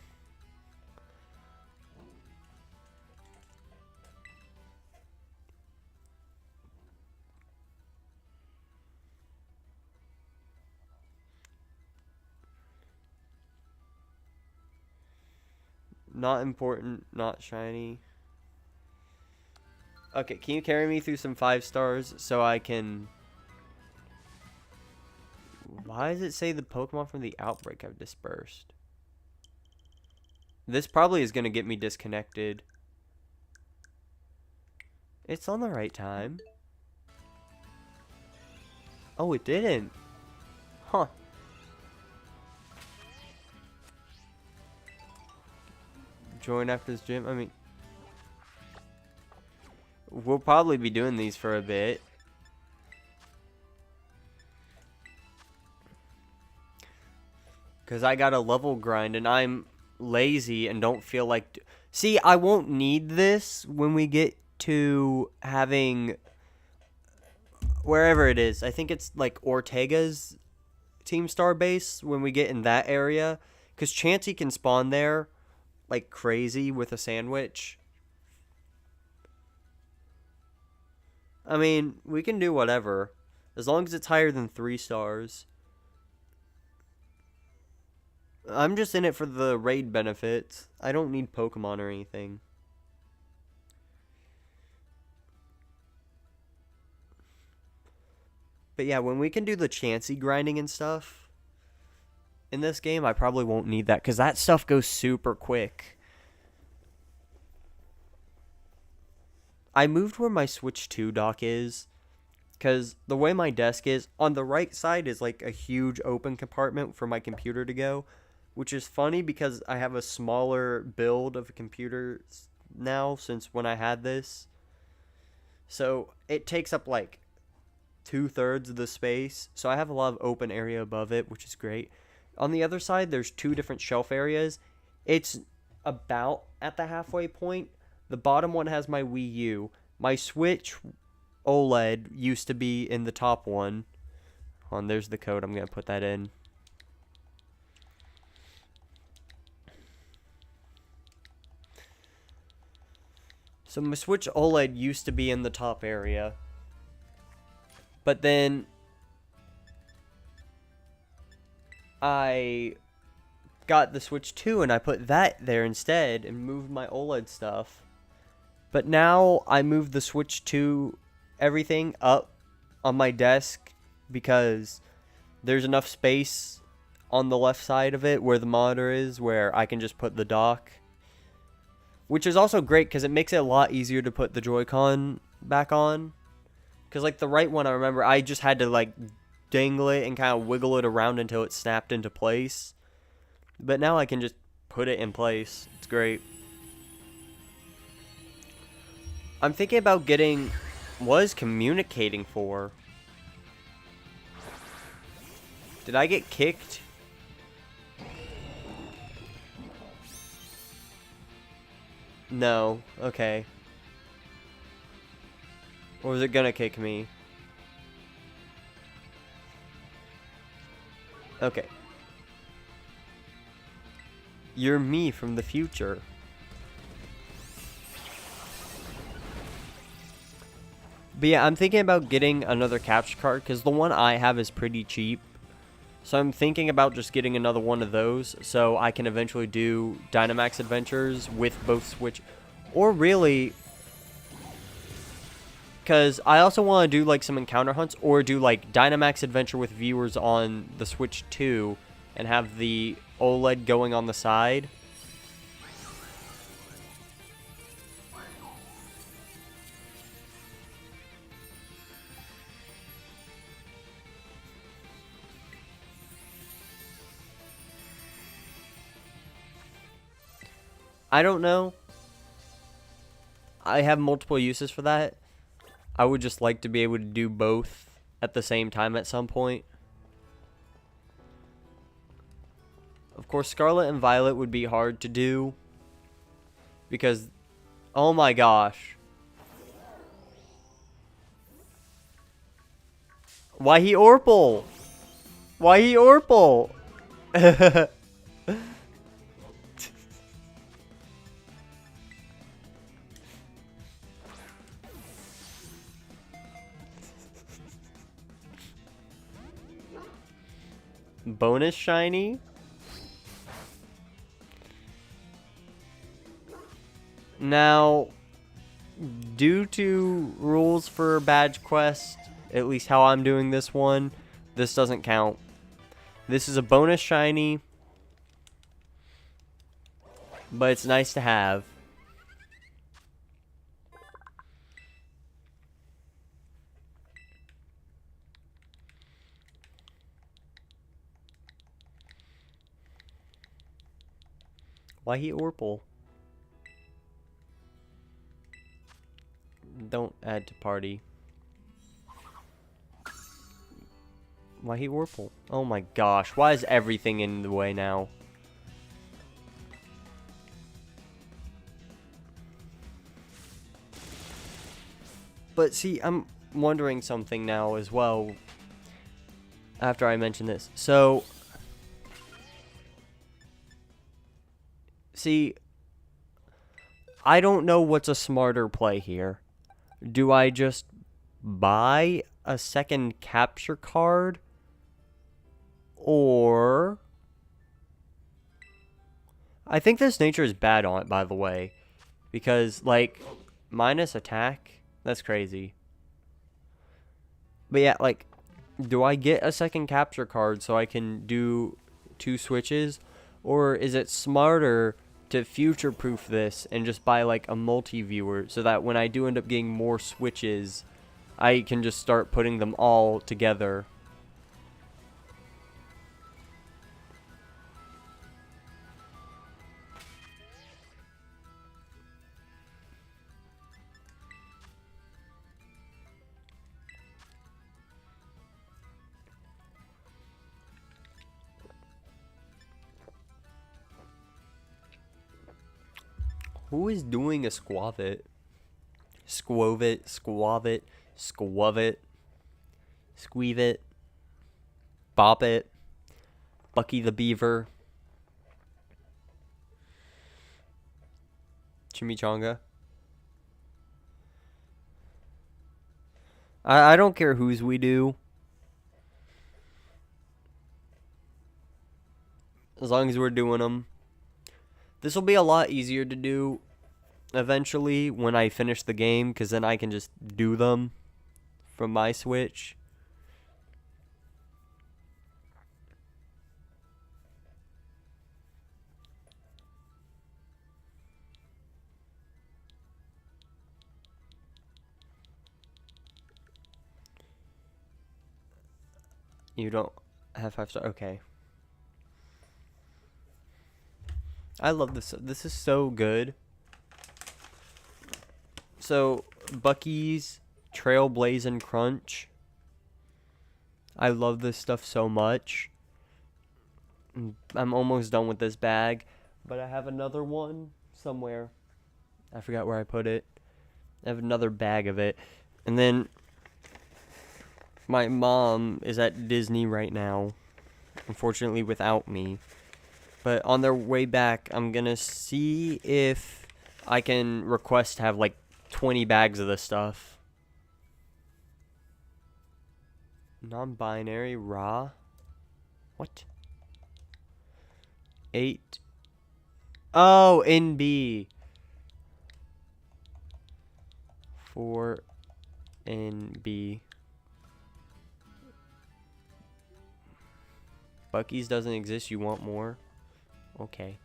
Not important, not shiny. Okay, can you carry me through some 5 stars so I can... Why does it say the Pokemon from the outbreak have dispersed? This probably is going to get me disconnected. It's on the right time. Oh, it didn't. Huh. Join after this gym. I mean... We'll probably be doing these for a bit. Because I got a level grind and I'm lazy and don't feel like... See, I won't need this when we get to having... Wherever it is. I think it's like Ortega's Team Star base when we get in that area. Because Chansey can spawn there like crazy with a sandwich. I mean, we can do whatever. As long as it's higher than 3 stars. I'm just in it for the raid benefits. I don't need Pokemon or anything. But yeah, when we can do the Chansey grinding and stuff in this game, I probably won't need that. Because that stuff goes super quick. I moved where my Switch 2 dock is. Because the way my desk is, on the right side is like a huge open compartment for my computer to go. Which is funny because I have a smaller build of a computer now since when I had this. So it takes up like 2/3 of the space. So I have a lot of open area above it, which is great. On the other side, there's 2 different shelf areas. It's about at the halfway point. The bottom one has my Wii U. My Switch OLED used to be in the top one. There's the code. I'm going to put that in. So my Switch OLED used to be in the top area. But then I got the Switch 2 and I put that there instead and moved my OLED stuff. But now I moved the Switch 2 everything up on my desk because there's enough space on the left side of it where the monitor is where I can just put the dock. Which is also great because it makes it a lot easier to put the Joy-Con back on. Because like the right one, I remember I just had to like dangle it and kind of wiggle it around until it snapped into place. But now I can just put it in place. It's great. I'm thinking about getting... What is communicating for? Did I get kicked? No. Okay. Or was it gonna kick me? Okay. You're me from the future. But yeah, I'm thinking about getting another capture card because the one I have is pretty cheap. So I'm thinking about just getting another one of those so I can eventually do Dynamax Adventures with both Switch. Or really, because I also want to do like some encounter hunts or do like Dynamax Adventure with viewers on the Switch 2 and have the OLED going on the side. I don't know. I have multiple uses for that. I would just like to be able to do both at the same time at some point. Of course, Scarlet and Violet would be hard to do. Because, oh my gosh. Why he Orpal? Why he Orpal? Bonus shiny? Now, due to rules for badge quest, at least how I'm doing this one, this doesn't count. This is a bonus shiny, but it's nice to have. Why he Orpal? Don't add to party. Why he Orpal? Oh my gosh, why is everything in the way now? But see, I'm wondering something now as well after I mention this. So, see, I don't know what's a smarter play here. Do I just buy a second capture card? Or... I think this nature is bad on it, by the way. Because, like, minus attack? That's crazy. But yeah, like, do I get a second capture card so I can do 2 switches? Or is it smarter to future-proof this and just buy, like, a multi-viewer so that when I do end up getting more switches, I can just start putting them all together? Who is doing a Squavit? Squovit, Squavit, Squavit, Squeevit, Boppit, Bucky the Beaver, Chimichanga. I don't care whose we do. As long as we're doing them. This will be a lot easier to do eventually when I finish the game, because then I can just do them from my Switch. You don't have 5 star? Okay. I love this. This is so good. So, Bucky's Trailblazing Crunch. I love this stuff so much. I'm almost done with this bag, but I have another one somewhere. I forgot where I put it. I have another bag of it. And then my mom is at Disney right now, unfortunately without me. But on their way back, I'm going to see if I can request to have like 20 bags of this stuff. Non-binary, raw. What? 8. Oh, NB. 4 NB. Bucky's doesn't exist, you want more? Okay.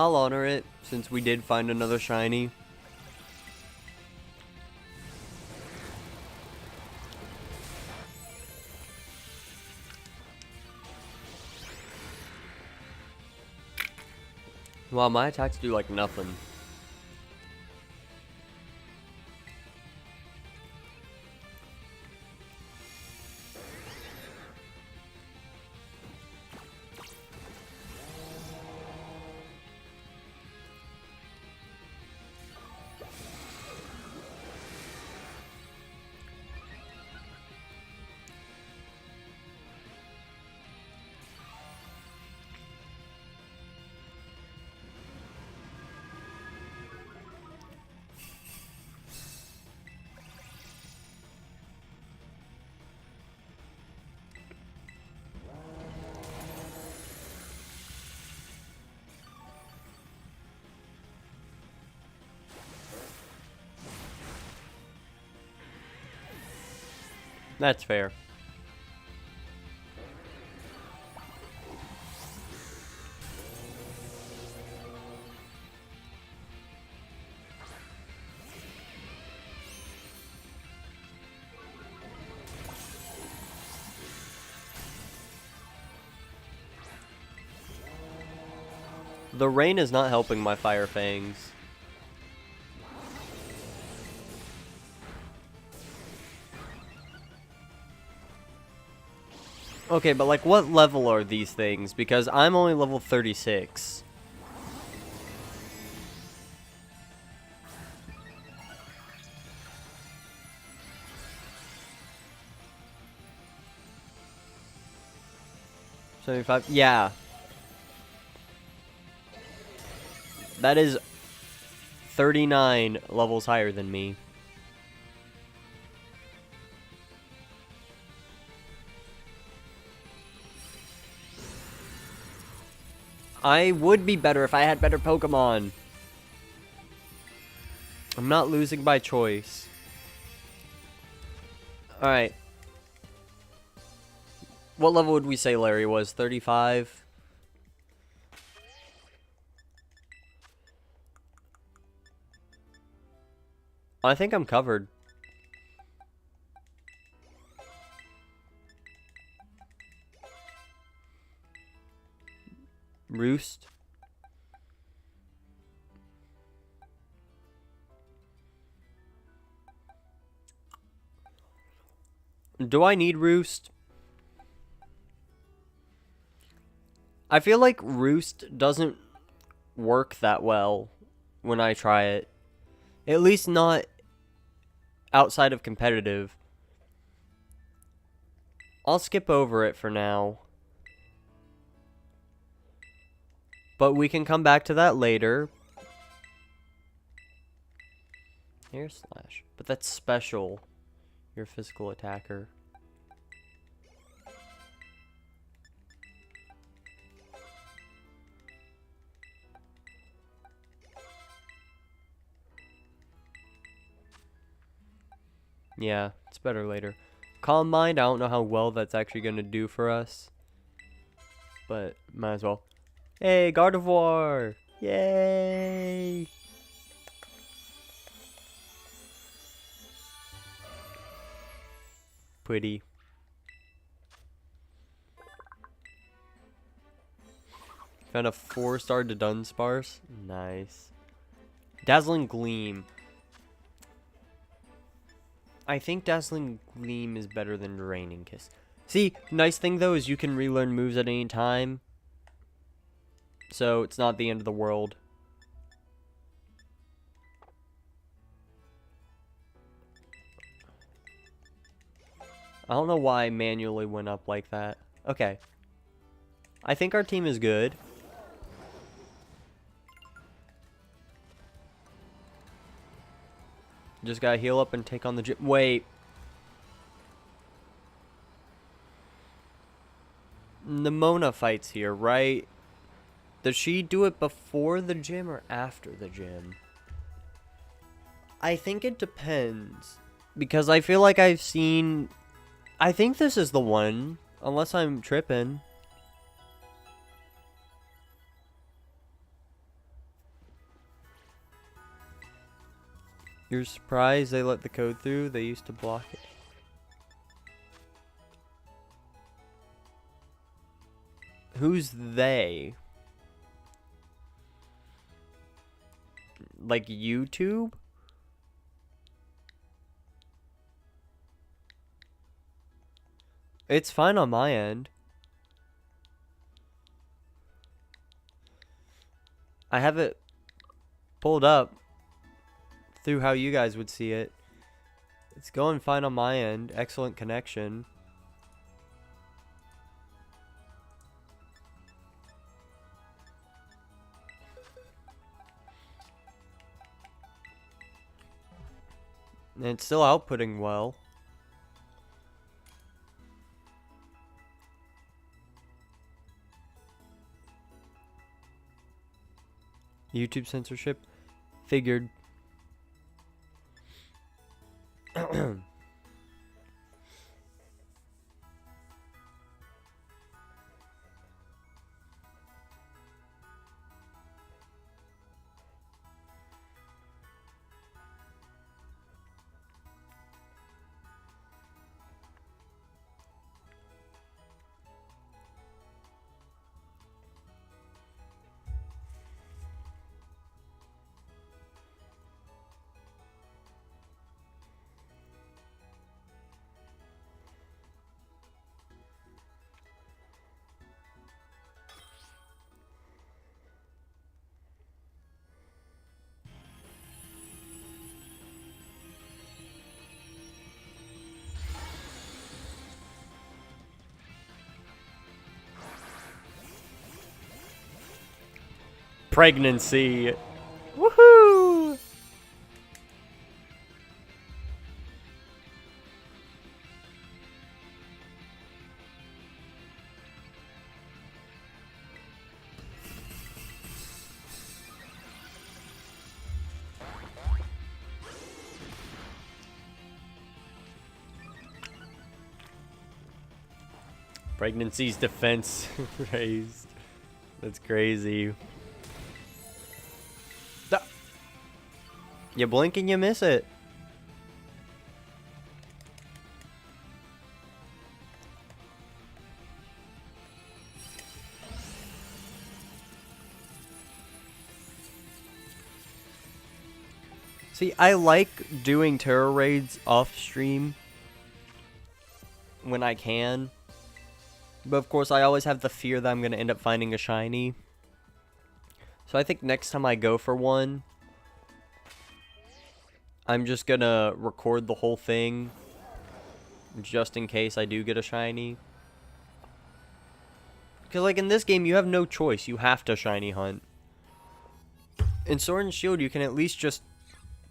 I'll honor it, since we did find another shiny. Wow, my attacks do like nothing. That's fair. The rain is not helping my Fire Fangs. Okay, but like what level are these things? Because I'm only level 36. $75? Yeah. That is 39 levels higher than me. I would be better if I had better Pokemon. I'm not losing by choice. Alright. What level would we say Larry was? 35? I think I'm covered. Roost. Do I need Roost? I feel like Roost doesn't work that well when I try it. At least not outside of competitive. I'll skip over it for now. But we can come back to that later. Air Slash. But that's special. You're a physical attacker. Yeah, it's better later. Calm Mind, I don't know how well that's actually going to do for us. But might as well. Hey, Gardevoir! Yay! Pretty. Found a 4-star to Dunsparce. Nice. Dazzling Gleam. I think Dazzling Gleam is better than Draining Kiss. See, nice thing though is you can relearn moves at any time. So it's not the end of the world. I don't know why I manually went up like that. Okay. I think our team is good. Just gotta heal up and take on the gym. Wait. Nemona fights here, right? Does she do it before the gym or after the gym? I think it depends. Because I feel like I've seen... I think this is the one. Unless I'm tripping. You're surprised they let the code through? They used to block it. Who's they? Like YouTube? It's fine on my end. I have it pulled up through how you guys would see it. It's going fine on my end. Excellent connection. And it's still outputting well. YouTube censorship? Figured. Pregnancy. Woohoo! Pregnancy's defense raised. That's crazy. You blink and you miss it. See, I like doing terror raids off stream when I can. But of course, I always have the fear that I'm going to end up finding a shiny. So I think next time I go for one, I'm just going to record the whole thing just in case I do get a shiny. Because like in this game, you have no choice. You have to shiny hunt. In Sword and Shield, you can at least just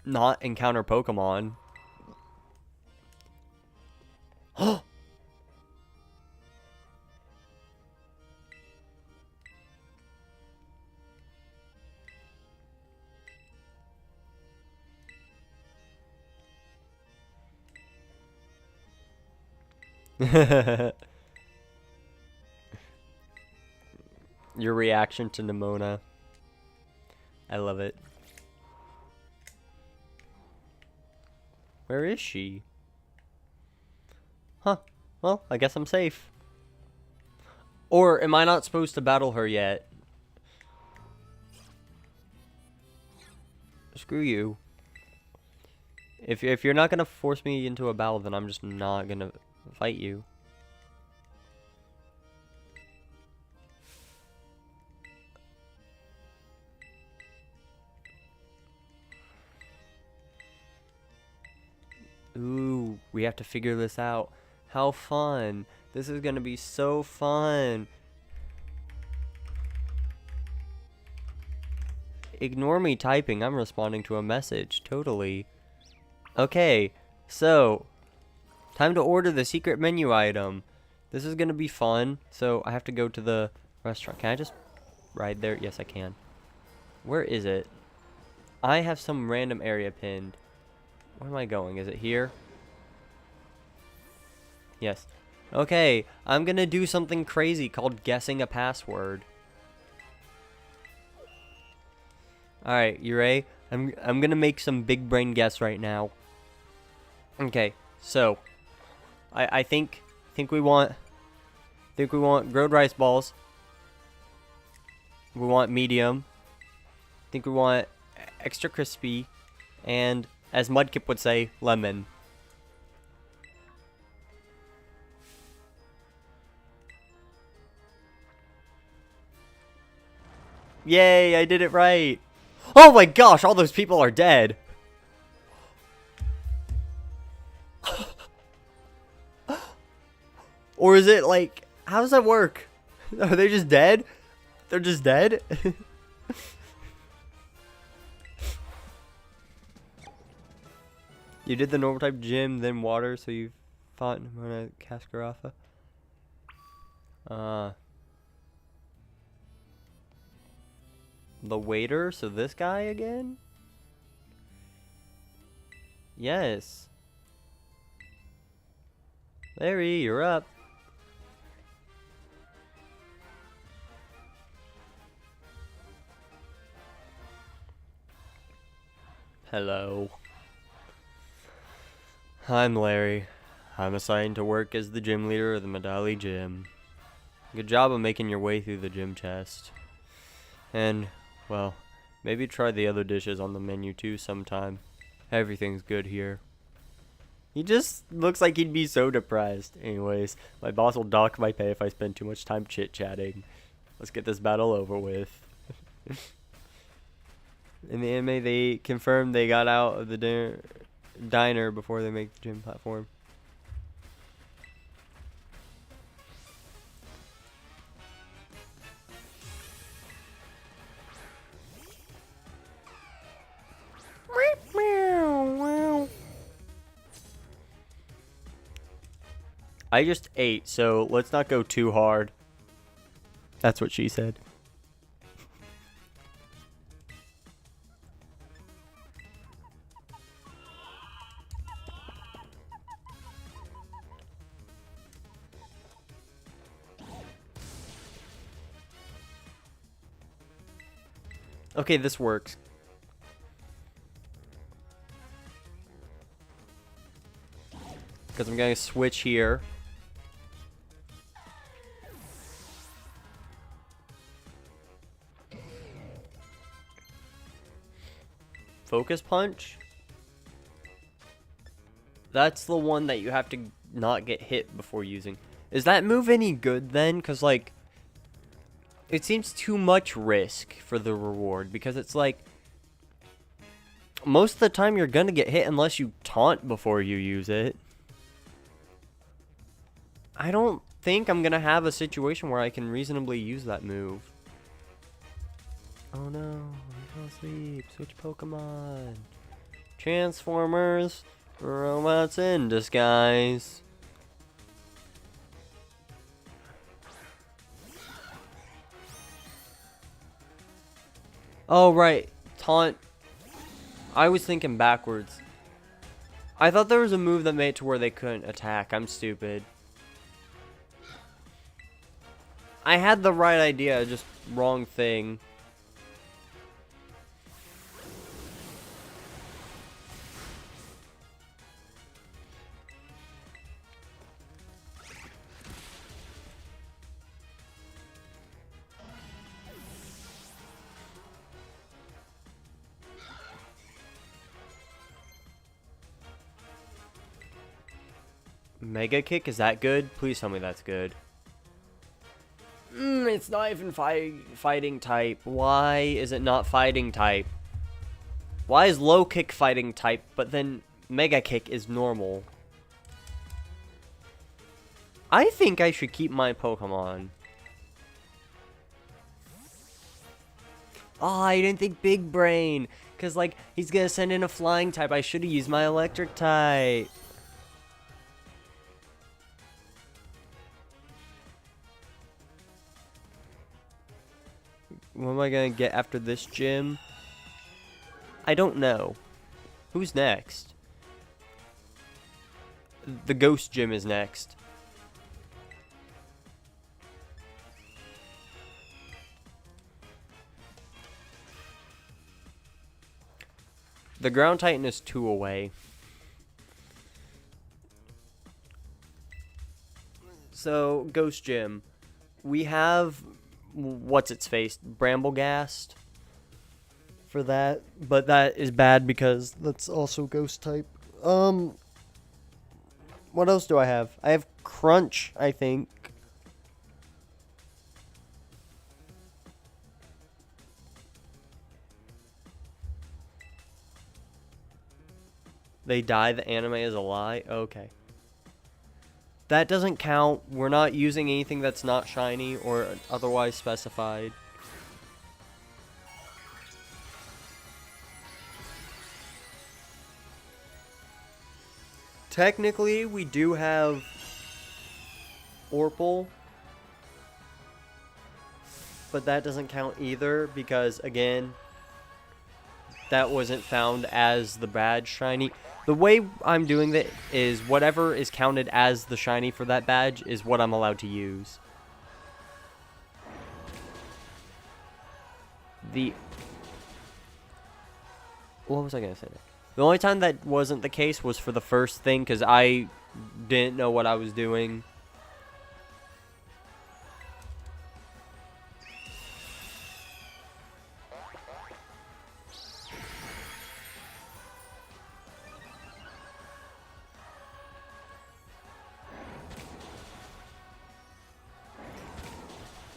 not encounter Pokemon. Oh! Your reaction to Nemona. I love it. Where is she? Huh. Well, I guess I'm safe. Or am I not supposed to battle her yet? Screw you. If you're not gonna force me into a battle, then I'm just not gonna fight you. Ooh, we have to figure this out. How fun. This is gonna be so fun. Ignore me typing. I'm responding to a message. Totally. Okay, so time to order the secret menu item. This is gonna be fun. So I have to go to the restaurant. Can I just ride there? Yes, I can. Where is it? I have some random area pinned. Where am I going? Is it here? Yes. Okay, I'm gonna do something crazy called guessing a password. Alright, you ready? I'm gonna make some big brain guess right now. Okay, so I think we want grilled rice balls. We want medium. I think we want extra crispy, and as Mudkip would say, lemon. Yay, I did it right. Oh my gosh, all those people are dead. Or is it like, how does that work? Are they just dead? They're just dead? You did the normal type gym, then water, so you fought Nimona Cascarafa. The waiter, so this guy again? Yes. Larry, you're up. Hello. I'm Larry. I'm assigned to work as the gym leader of the Medali Gym. Good job of making your way through the gym chest. And, well, maybe try the other dishes on the menu too sometime. Everything's good here. He just looks like he'd be so depressed. Anyways, my boss will dock my pay if I spend too much time chit-chatting. Let's get this battle over with. In the anime, they confirmed they got out of the diner before they make the gym platform. I just ate, so let's not go too hard. That's what she said. Okay, this works. Because I'm going to switch here. Focus punch? That's the one that you have to not get hit before using. Is that move any good then? Because, like, it seems too much risk for the reward. Because it's like, most of the time you're going to get hit unless you taunt before you use it. I don't think I'm going to have a situation where I can reasonably use that move. Oh no, I fell asleep. Switch Pokemon. Transformers. Robots in disguise. Oh right, taunt. I was thinking backwards. I thought there was a move that made it to where they couldn't attack. I'm stupid. I had the right idea, just wrong thing. Mega Kick, is that good? Please tell me that's good. It's not even fighting type. Why is it not fighting type? Why is low kick fighting type, but then Mega Kick is normal? I think I should keep my Pokemon. Oh, I didn't think Big Brain. Because, like, he's going to send in a flying type. I should have used my electric type. What am I going to get after this gym? I don't know. Who's next? The Ghost Gym is next. The Ground Titan is 2 away. So, Ghost Gym. We have, what's its face, Bramblegast for that, but that is bad because that's also Ghost type. What else do I have? I have Crunch, I think. They die, the anime is a lie? Okay. That doesn't count. We're not using anything that's not shiny or otherwise specified. Technically, we do have Orpal, but that doesn't count either because, again, that wasn't found as the badge shiny. The way I'm doing that is whatever is counted as the shiny for that badge is what I'm allowed to use. What was I going to say there? The only time that wasn't the case was for the first thing because I didn't know what I was doing.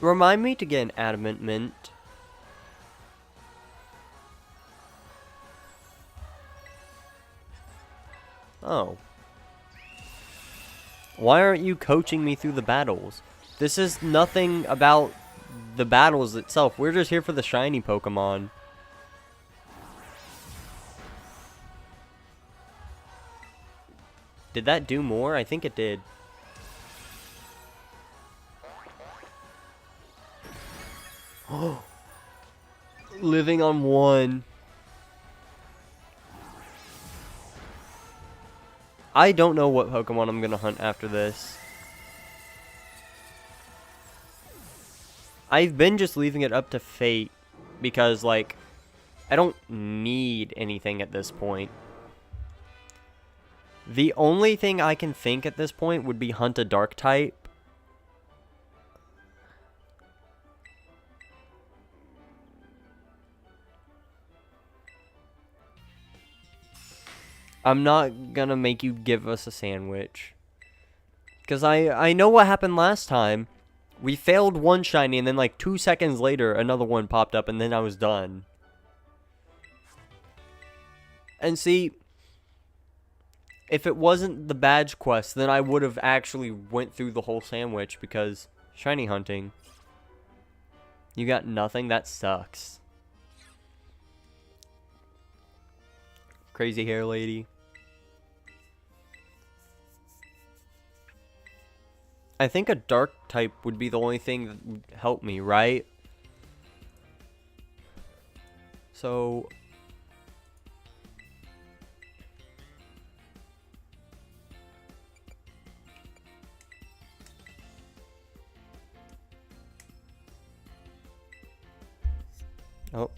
Remind me to get an Adamant Mint. Oh. Why aren't you coaching me through the battles? This is nothing about the battles itself. We're just here for the shiny Pokemon. Did that do more? I think it did. Oh. Living on 1. I don't know what Pokemon I'm gonna hunt after this. I've been just leaving it up to fate because, like, I don't need anything at this point. The only thing I can think at this point would be hunt a dark type. I'm not gonna make you give us a sandwich. Because I know what happened last time. We failed one shiny and then like 2 seconds later another one popped up and then I was done. And see, if it wasn't the badge quest, then I would have actually went through the whole sandwich because shiny hunting. You got nothing? That sucks. Crazy hair lady. I think a dark type would be the only thing that would help me, right? So... Oh.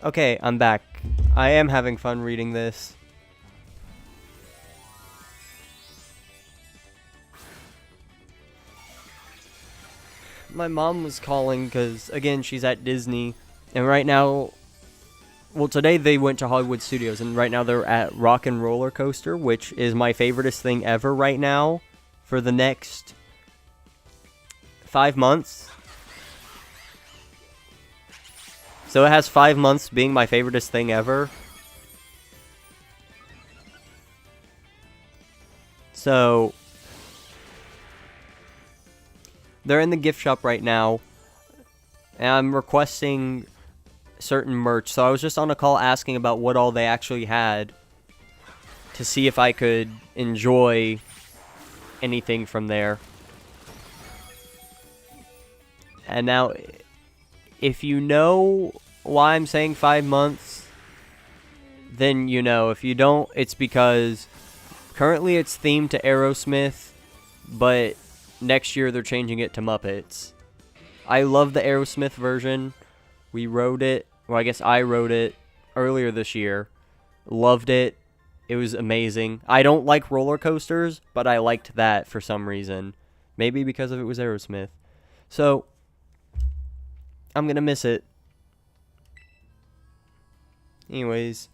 Okay, I'm back. I am having fun reading this. My mom was calling because, again, she's at Disney. And right now, well, today they went to Hollywood Studios, and right now they're at Rock and Roller Coaster, which is my favoriteest thing ever right now for the next 5 months. So it has 5 months being my favoriteest thing ever. So they're in the gift shop right now, and I'm requesting certain merch. So I was just on a call asking about what all they actually had to see if I could enjoy anything from there. And now, if you know why I'm saying 5 months, then you know. If you don't, it's because currently it's themed to Aerosmith, but next year they're changing it to Muppets. I love the Aerosmith version. We wrote it, well, I guess I wrote it earlier this year. Loved it. It was amazing. I don't like roller coasters, but I liked that for some reason. Maybe because of it was Aerosmith. So I'm going to miss it. Anyways,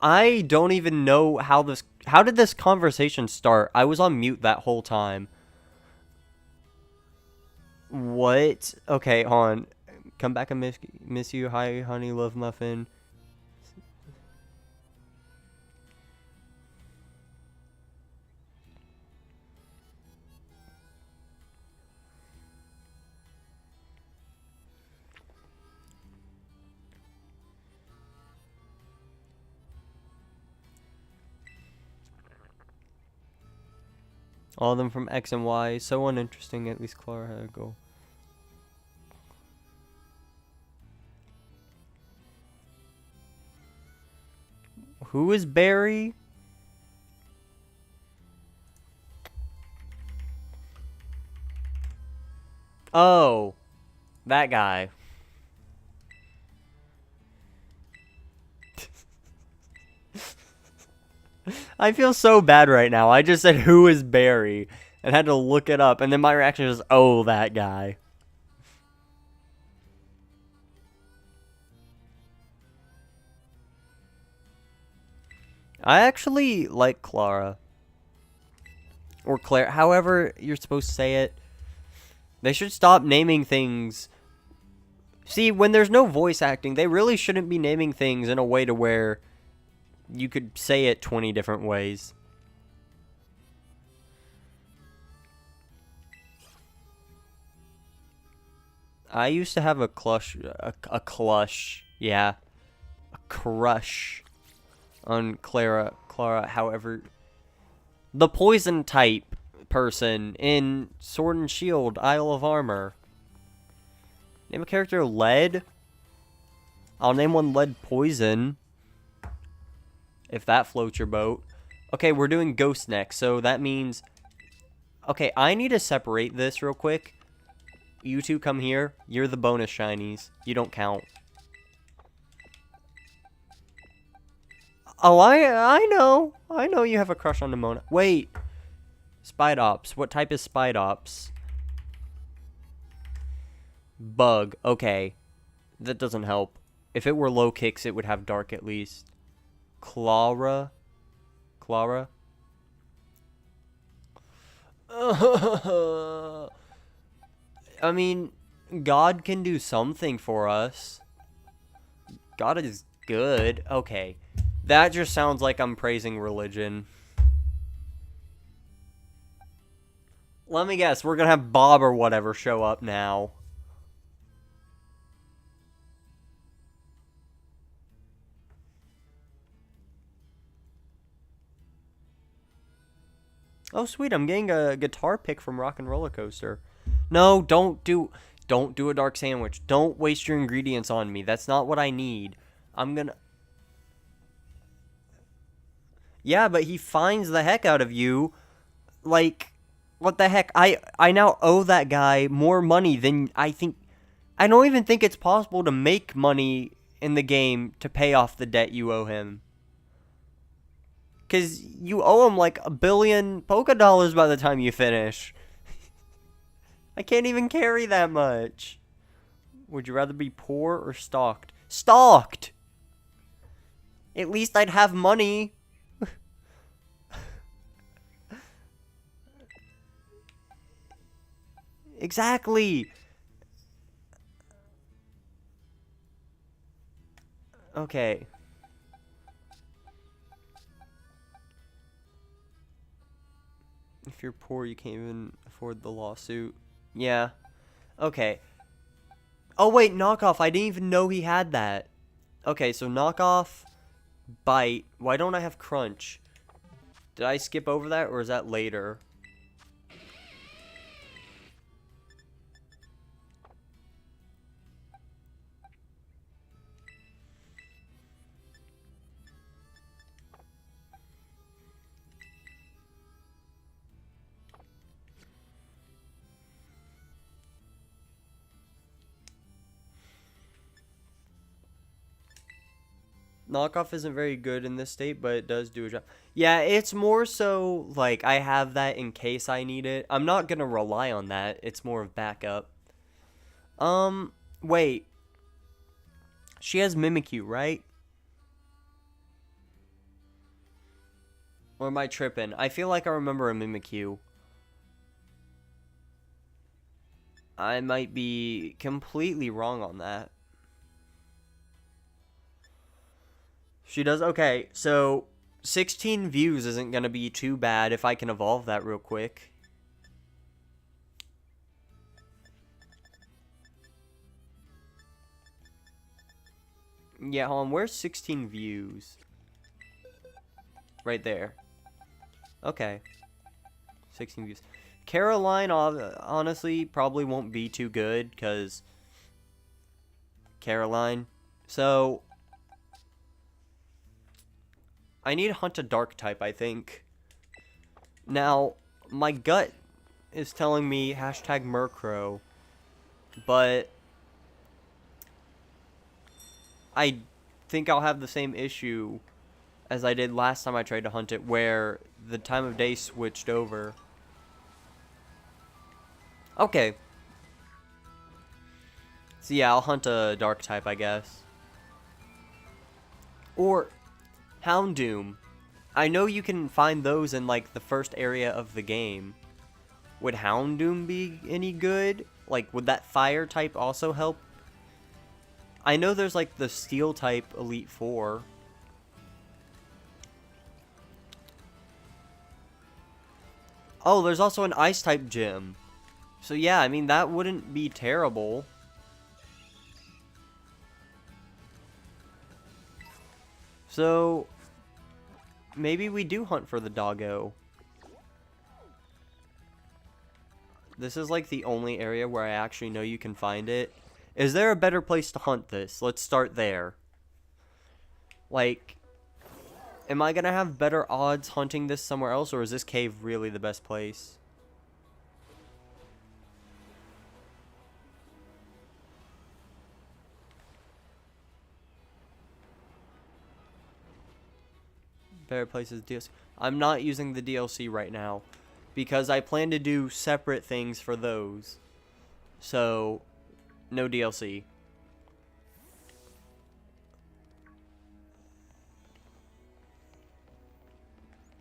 I don't even know how did this conversation start? I was on mute that whole time. What? Okay, hold on. Come back and miss you. Hi, honey, love muffin. All of them from X and Y. So uninteresting. At least Clara had a goal. Who is Barry? Oh, that guy. I feel so bad right now. I just said, who is Barry? And had to look it up. And then my reaction is, oh, that guy. I actually like Clara. Or Claire. However you're supposed to say it. They should stop naming things. See, when there's no voice acting, they really shouldn't be naming things in a way to where you could say it 20 different ways. I used to have a crush, yeah, a crush on Clara, however, the poison type person in Sword and Shield, Isle of Armor. Name a character Lead? I'll name one Lead Poison. If that floats your boat. Okay, we're doing Ghost next, so that means... Okay, I need to separate this real quick. You two come here. You're the bonus shinies. You don't count. Oh, I know. I know you have a crush on Nimona. Wait. Spidops. What type is Spidops? Bug. Okay. That doesn't help. If it were low kicks, it would have dark at least. Clara? Clara? I mean, God can do something for us. God is good. Okay. That just sounds like I'm praising religion. Let me guess. We're gonna have Bob or whatever show up now. Oh, sweet. I'm getting a guitar pick from Rock and Roller Coaster. No, don't do a dark sandwich. Don't waste your ingredients on me. That's not what I need. I'm gonna... Yeah, but he finds the heck out of you. Like, what the heck? I now owe that guy more money than I think... I don't even think it's possible to make money in the game to pay off the debt you owe him. Because you owe him like 1 billion Poké Dollars by the time you finish. I can't even carry that much. Would you rather be poor or stalked? Stalked! At least I'd have money. Exactly. Okay. If you're poor, you can't even afford the lawsuit. Yeah. Okay. Oh, wait, knockoff. I didn't even know he had that. Okay, so knockoff, bite. Why don't I have crunch? Did I skip over that, or is that later? Knockoff isn't very good in this state, but it does do a job. Yeah, it's more so, like, I have that in case I need it. I'm not gonna rely on that. It's more of backup. Wait. She has Mimikyu, right? Or am I tripping? I feel like I remember a Mimikyu. I might be completely wrong on that. She does? Okay, so 16 views isn't going to be too bad if I can evolve that real quick. Yeah, hold on. Where's 16 views? Right there. Okay. 16 views. Caroline, honestly, probably won't be too good, because Caroline. So, I need to hunt a dark type, I think. Now, my gut is telling me hashtag Murkrow, but I think I'll have the same issue as I did last time I tried to hunt it, where the time of day switched over. Okay. So yeah, I'll hunt a dark type, I guess. Or Houndoom. I know you can find those in, like, the first area of the game. Would Houndoom be any good? Like, would that fire type also help? I know there's, like, the steel type Elite Four. Oh, there's also an ice type gym. So yeah, I mean, that wouldn't be terrible. So maybe we do hunt for the doggo. This is like the only area where I actually know you can find it. Is there a better place to hunt this? Let's start there. Like, am I gonna have better odds hunting this somewhere else, or is this cave really the best place? Better places DLC. I'm not using the DLC right now because I plan to do separate things for those. So, no DLC.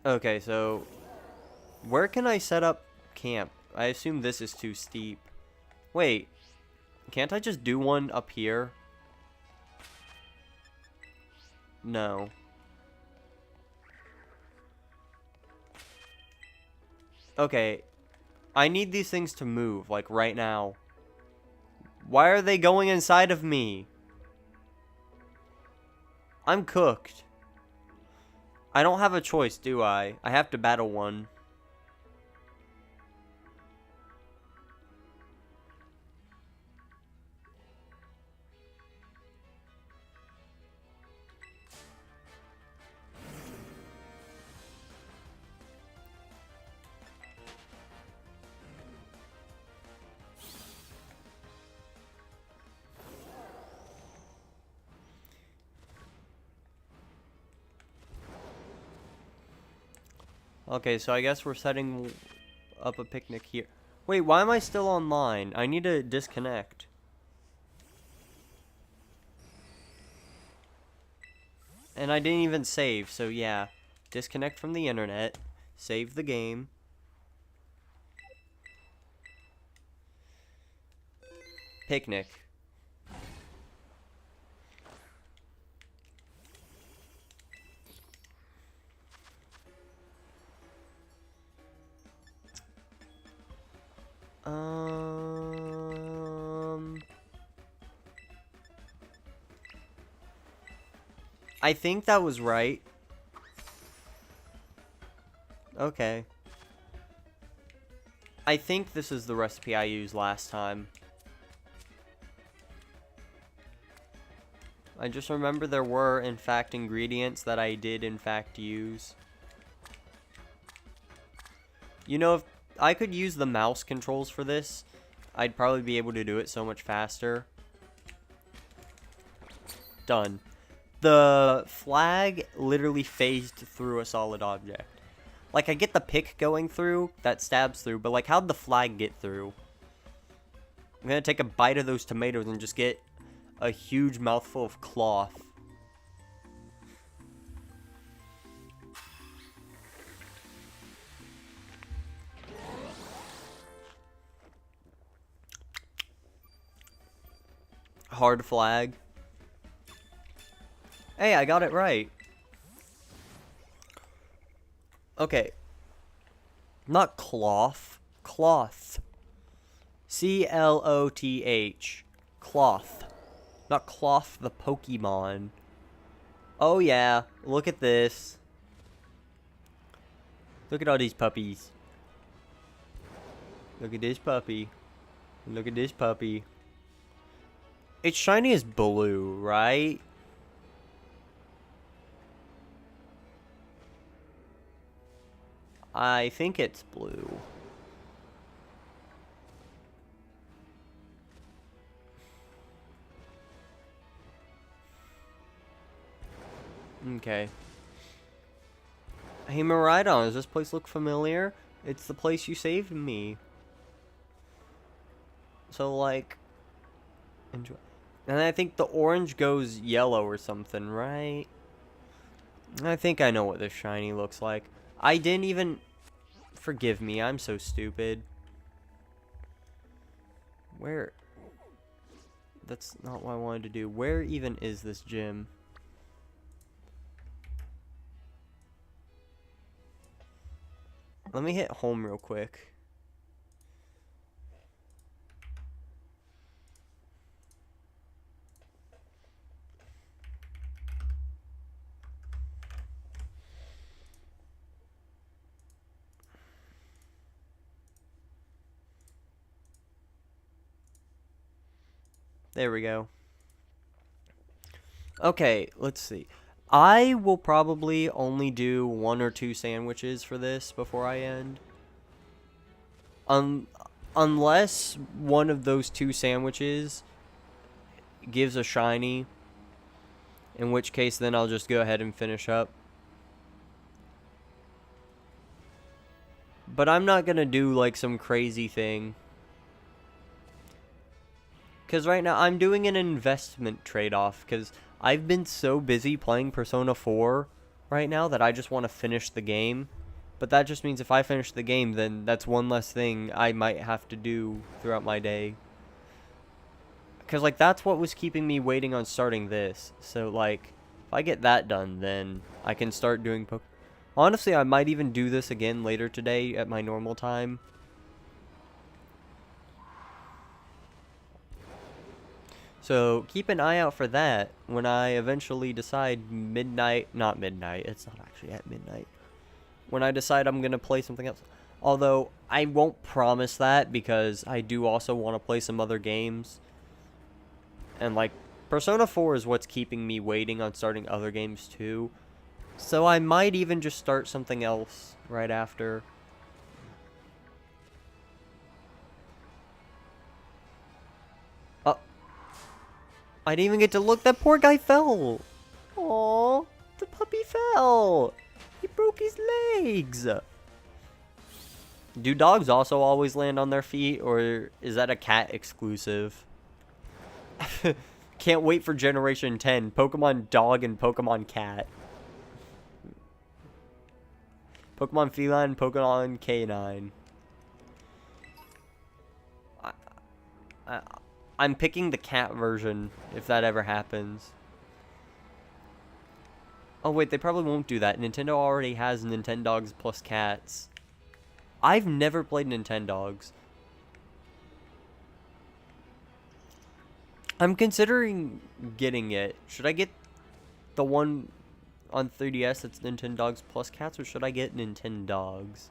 Okay, so where can I set up camp? I assume this is too steep. Wait, can't I just do one up here? No. Okay, I need these things to move, like, right now. Why are they going inside of me? I'm cooked. I don't have a choice, do I? I have to battle one. Okay, so I guess we're setting up a picnic here. Wait, why am I still online? I need to disconnect. And I didn't even save, so yeah. Disconnect from the internet. Save the game. Picnic. I think that was right. Okay. I think this is the recipe I used last time. I just remember there were, in fact, ingredients that I did, in fact, use. You know, if I could use the mouse controls for this, I'd probably be able to do it so much faster. Done. The flag literally phased through a solid object. Like, I get the pick going through, that stabs through, but like, how'd the flag get through? I'm gonna take a bite of those tomatoes and just get a huge mouthful of cloth. Hard flag. Hey, I got it right. Okay. Not cloth. Cloth. C-L-O-T-H. Cloth. Not Cloth the Pokemon. Oh yeah, look at this. Look at all these puppies. Look at this puppy. Look at this puppy. It's shiny as blue, right? I think it's blue. Okay. Hey, Miraidon, does this place look familiar? It's the place you saved me. So, like, enjoy. And I think the orange goes yellow or something, right? I think I know what this shiny looks like. I didn't even... Forgive me, I'm so stupid. Where... That's not what I wanted to do. Where even is this gym? Let me hit home real quick. There we go. Okay, let's see. I will probably only do 1 or 2 sandwiches for this before I end. Unless one of those 2 sandwiches gives a shiny, in which case then I'll just go ahead and finish up. But I'm not gonna do like some crazy thing. Because right now I'm doing an investment trade-off, because I've been so busy playing Persona 4 right now that I just want to finish the game. But that just means if I finish the game, then that's one less thing I might have to do throughout my day. Because, like, that's what was keeping me waiting on starting this. So, like, if I get that done, then I can start doing... Honestly, I might even do this again later today at my normal time. So, keep an eye out for that when I eventually decide midnight... Not midnight, it's not actually at midnight. When I decide I'm going to play something else. Although, I won't promise that because I do also want to play some other games. And, like, Persona 4 is what's keeping me waiting on starting other games too. So, I might even just start something else right after. I didn't even get to look. That poor guy fell. Aww, the puppy fell. He broke his legs. Do dogs also always land on their feet, or is that a cat exclusive? Can't wait for Generation 10. Pokemon Dog and Pokemon Cat. Pokemon Feline, Pokemon Canine. I, I'm picking the cat version, if that ever happens. Oh wait, they probably won't do that. Nintendo already has Nintendogs plus cats. I've never played Nintendogs. I'm considering getting it. Should I get the one on 3DS that's Nintendogs plus cats, or should I get Nintendogs?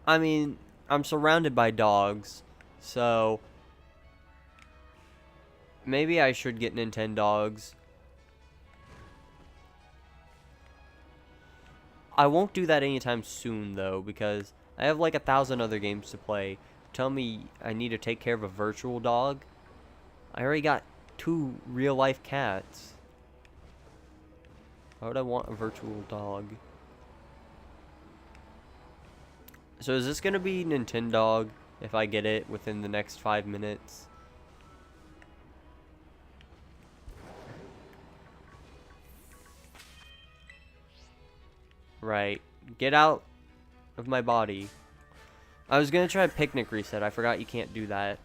I mean, I'm surrounded by dogs, so maybe I should get Nintendogs. I won't do that anytime soon, though, because I have like 1,000 other games to play. Tell me I need to take care of a virtual dog. I already got 2 real-life cats. Why would I want a virtual dog? So is this gonna be Nintendog if I get it within the next 5 minutes? Right. Get out of my body. I was gonna try Picnic Reset. I forgot you can't do that.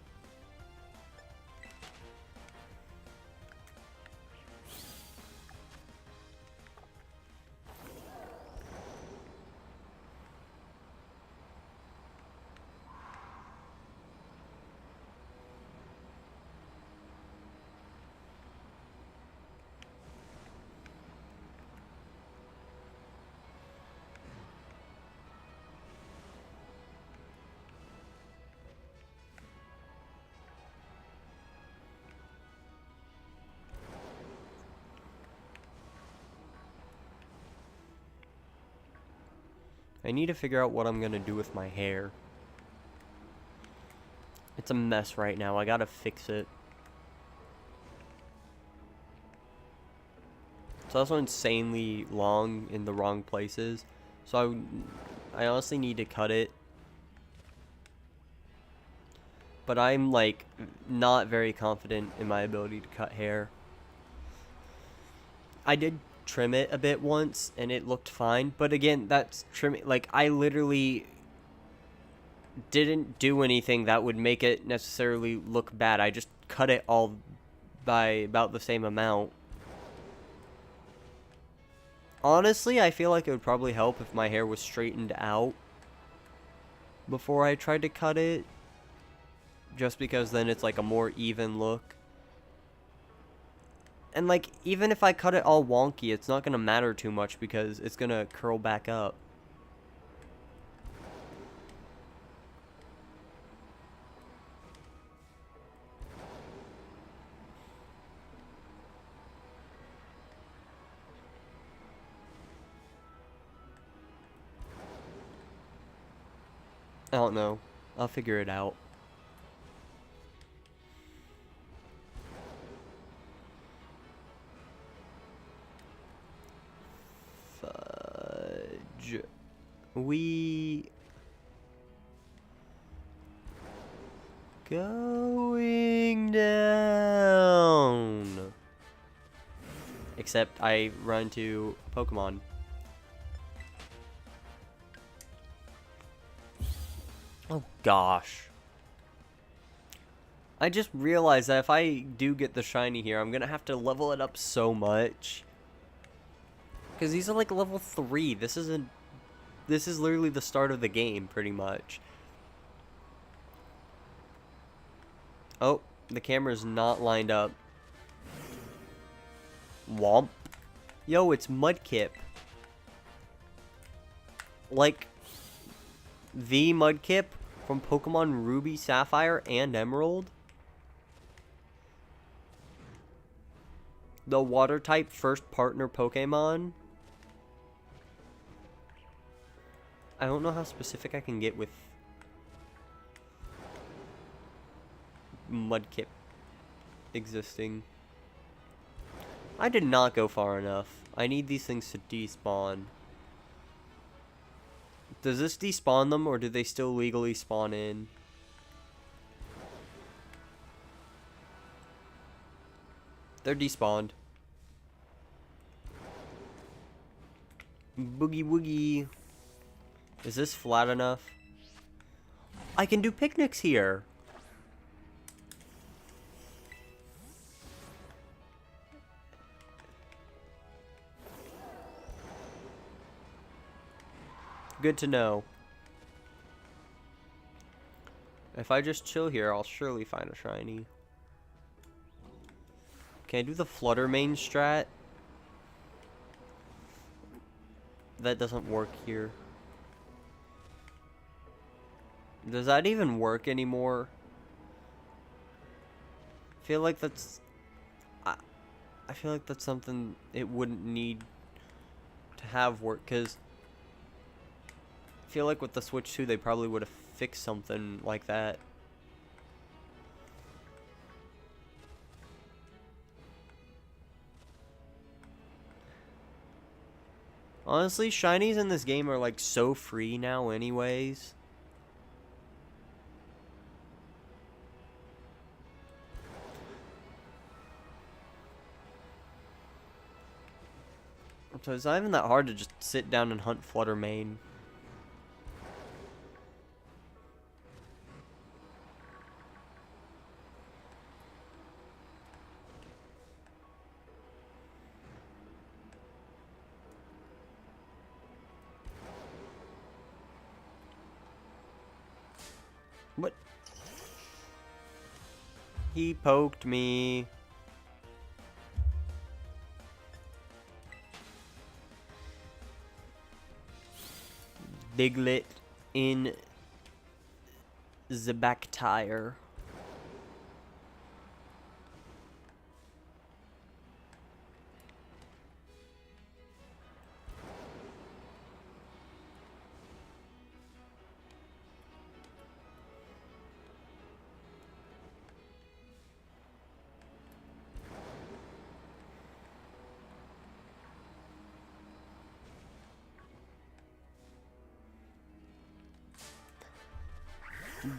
I need to figure out what I'm gonna do with my hair. It's a mess right now. I gotta fix it. It's also insanely long in the wrong places. So I honestly need to cut it. But I'm like not very confident in my ability to cut hair. I did trim it a bit once and it looked fine, but again, that's trimming. Like, I literally didn't do anything that would make it necessarily look bad. I just cut it all by about the same amount. Honestly, I feel like it would probably help if my hair was straightened out before I tried to cut it, just because then it's like a more even look. And like, even if I cut it all wonky, it's not gonna matter too much because it's gonna curl back up. I don't know. I'll figure it out. Fudge. We going down. Except I run to Pokemon. Oh gosh. I just realized that if I do get the shiny here, I'm gonna have to level it up so much. Because these are like level 3. This is literally the start of the game, pretty much. Oh, the camera's not lined up. Womp. Yo, it's Mudkip. Like, the Mudkip from Pokemon Ruby, Sapphire, and Emerald. The Water-type first partner Pokemon. I don't know how specific I can get with Mudkip existing. I did not go far enough. I need these things to despawn. Does this despawn them, or do they still legally spawn in? They're despawned. Boogie woogie. Is this flat enough? I can do picnics here. Good to know. If I just chill here, I'll surely find a shiny. Can I do the Flutter Mane strat? That doesn't work here. Does that even work anymore? I feel like that's... I feel like that's something it wouldn't need to have work, because I feel like with the Switch 2 they probably would have fixed something like that. Honestly, shinies in this game are like so free now anyways. So it's not even that hard to just sit down and hunt Flutter Mane. What? He poked me. Diglett in the back tire.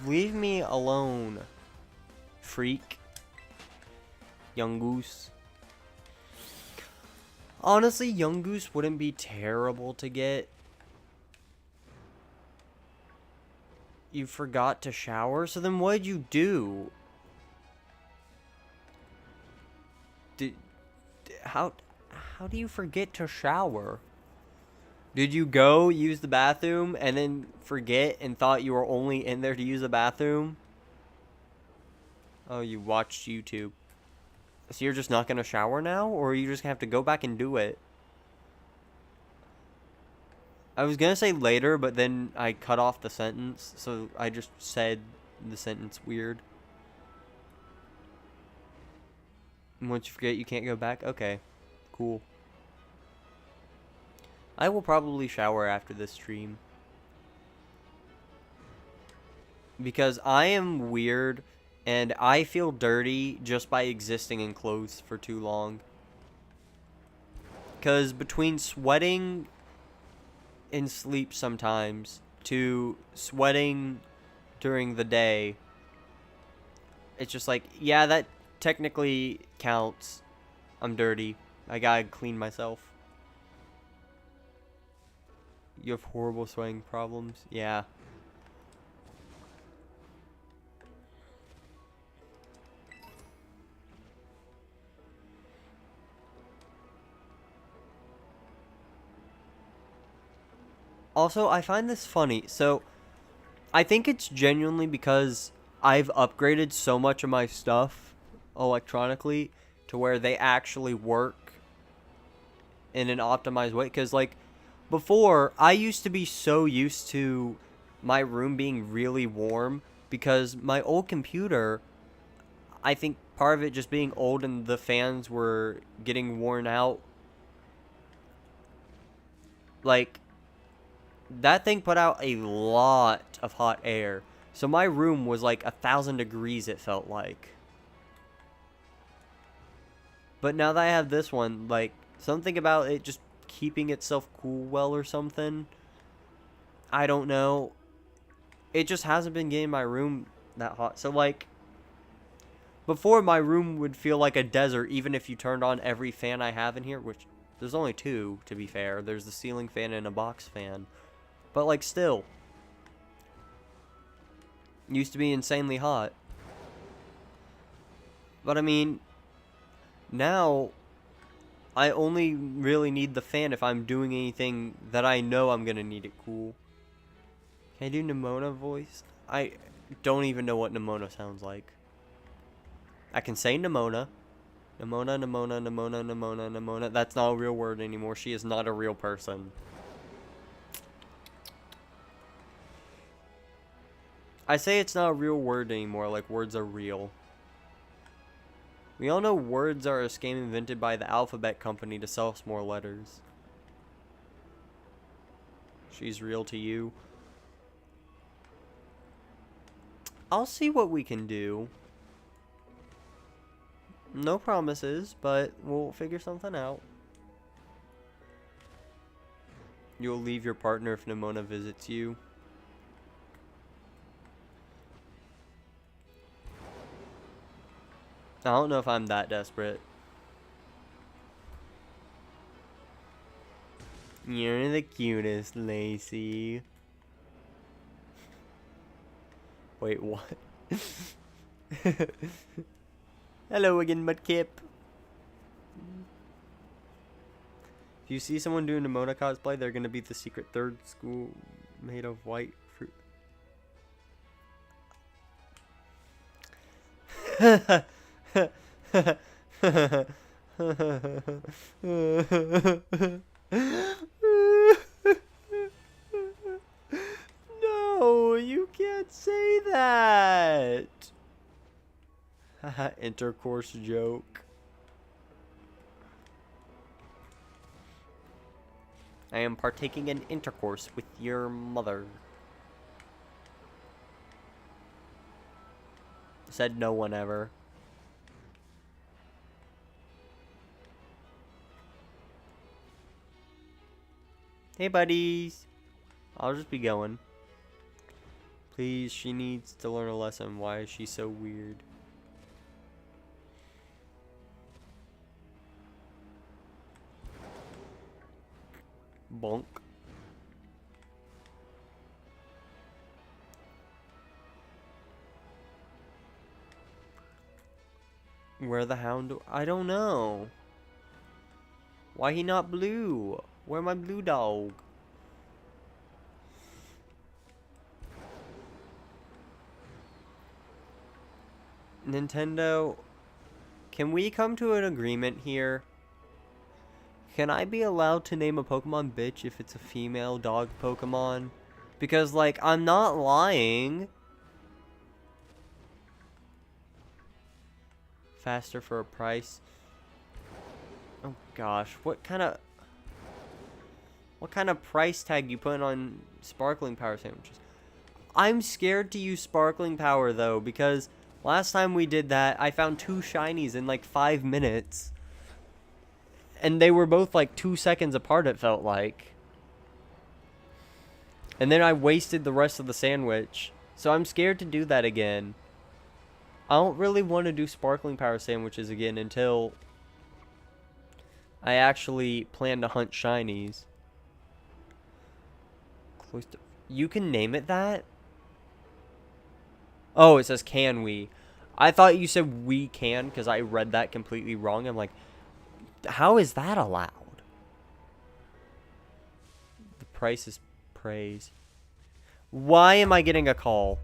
Leave me alone, freak. Yungoos. Honestly, Yungoos wouldn't be terrible to get. You forgot to shower? So then what'd you do? How do you forget to shower? Did you go use the bathroom and then forget and thought you were only in there to use the bathroom? Oh, you watched YouTube. So you're just not gonna shower now? Or are you just gonna have to go back and do it? I was gonna say later, but then I cut off the sentence, so I just said the sentence weird. And once you forget, you can't go back? Okay, cool. I will probably shower after this stream. Because I am weird, and I feel dirty just by existing in clothes for too long. Because between sweating in sleep sometimes to sweating during the day, it's just like, yeah, that technically counts. I'm dirty. I gotta clean myself. You have horrible sweating problems? Yeah. Also, I find this funny. So, I think it's genuinely because I've upgraded so much of my stuff electronically to where they actually work in an optimized way. Because, like, before, I used to be so used to my room being really warm because my old computer, I think part of it just being old and the fans were getting worn out. Like, that thing put out a lot of hot air. So my room was like 1,000 degrees, it felt like. But now that I have this one, like, something about it just keeping itself cool well or something. I don't know. It just hasn't been getting my room that hot. So, like, before my room would feel like a desert even if you turned on every fan I have in here, which there's only two, to be fair. There's the ceiling fan and a box fan. But, like, still. Used to be insanely hot. But, I mean, now I only really need the fan if I'm doing anything that I know I'm going to need it cool. Can I do Nimona voice? I don't even know what Nimona sounds like. I can say Nimona. Nimona, Nimona, Nimona, Nimona, Nimona. That's not a real word anymore. She is not a real person. I say it's not a real word anymore, like words are real. We all know words are a scam invented by the alphabet company to sell us more letters. She's real to you. I'll see what we can do. No promises, but we'll figure something out. You'll leave your partner if Nimona visits you. I don't know if I'm that desperate. You're the cutest, Lacey. Wait, what? Hello again, Mudkip. If you see someone doing Nimona cosplay, they're gonna be the secret third school made of white fruit. No, you can't say that. Intercourse joke. I am partaking in intercourse with your mother. Said no one ever. Hey, buddies. I'll just be going. Please, she needs to learn a lesson. Why is she so weird? Bonk. Where the hound? I don't know. Why he not blue? Where my blue dog? Nintendo, can we come to an agreement here? Can I be allowed to name a Pokemon bitch if it's a female dog Pokemon? Because, like, I'm not lying. Faster for a price. Oh gosh, what kind of price tag you put on sparkling power sandwiches? I'm scared to use sparkling power though, because last time we did that, I found 2 shinies in like 5 minutes. And they were both like 2 seconds apart, it felt like. And then I wasted the rest of the sandwich. So I'm scared to do that again. I don't really want to do sparkling power sandwiches again until I actually plan to hunt shinies. Close to... You can name it that? Oh, it says can we. I thought you said we can because I read that completely wrong. I'm like, how is that allowed? The price is praise. Why am I getting a call?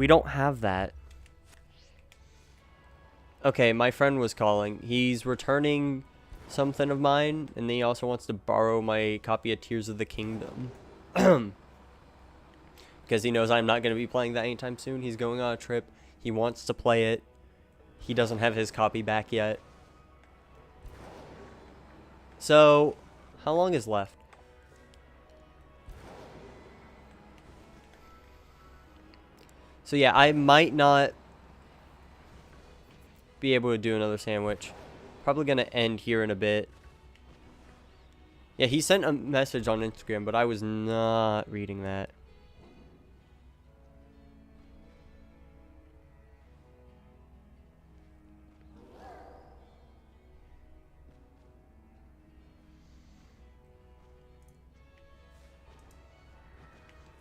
We don't have that. Okay, my friend was calling. He's returning something of mine, and then he also wants to borrow my copy of Tears of the Kingdom. Because he knows I'm not going to be playing that anytime soon. He's going on a trip. He wants to play it. He doesn't have his copy back yet. So, how long is left? So yeah, I might not be able to do another sandwich. Probably going to end here in a bit. Yeah, he sent a message on Instagram, but I was not reading that.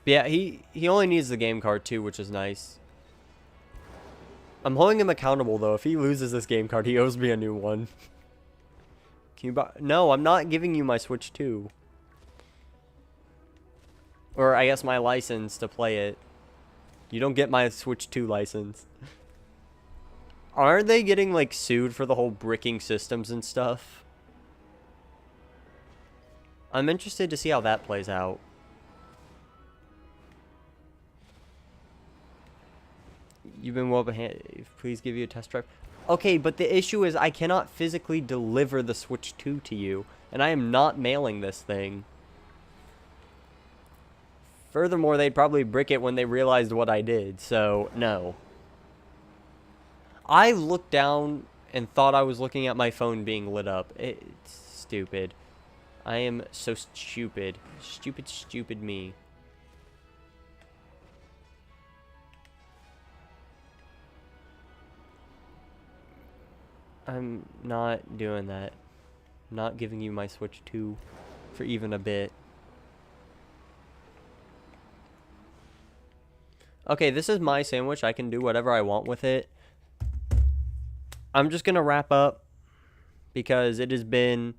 But yeah, he only needs the game card too, which is nice. I'm holding him accountable though. If he loses this game card, he owes me a new one. Can you buy? No, I'm not giving you my Switch 2. Or I guess my license to play it. You don't get my Switch 2 license. Aren't they getting like sued for the whole bricking systems and stuff? I'm interested to see how that plays out. You've been well behaved. Please give you a test drive. Okay, but the issue is I cannot physically deliver the Switch 2 to you. And I am not mailing this thing. Furthermore, they'd probably brick it when they realized what I did. So, no. I looked down and thought I was looking at my phone being lit up. It's stupid. I am so stupid. Stupid me. I'm not doing that. I'm not giving you my Switch 2 for even a bit. Okay, this is my sandwich. I can do whatever I want with it. I'm just going to wrap up because it has been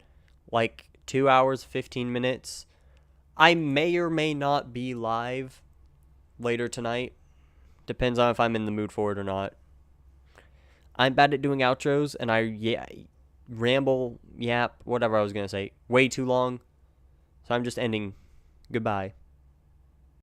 like 2 hours, 15 minutes. I may or may not be live later tonight. Depends on if I'm in the mood for it or not. I'm bad at doing outros, and I ramble, yap, whatever I was going to say, way too long. So I'm just ending. Goodbye.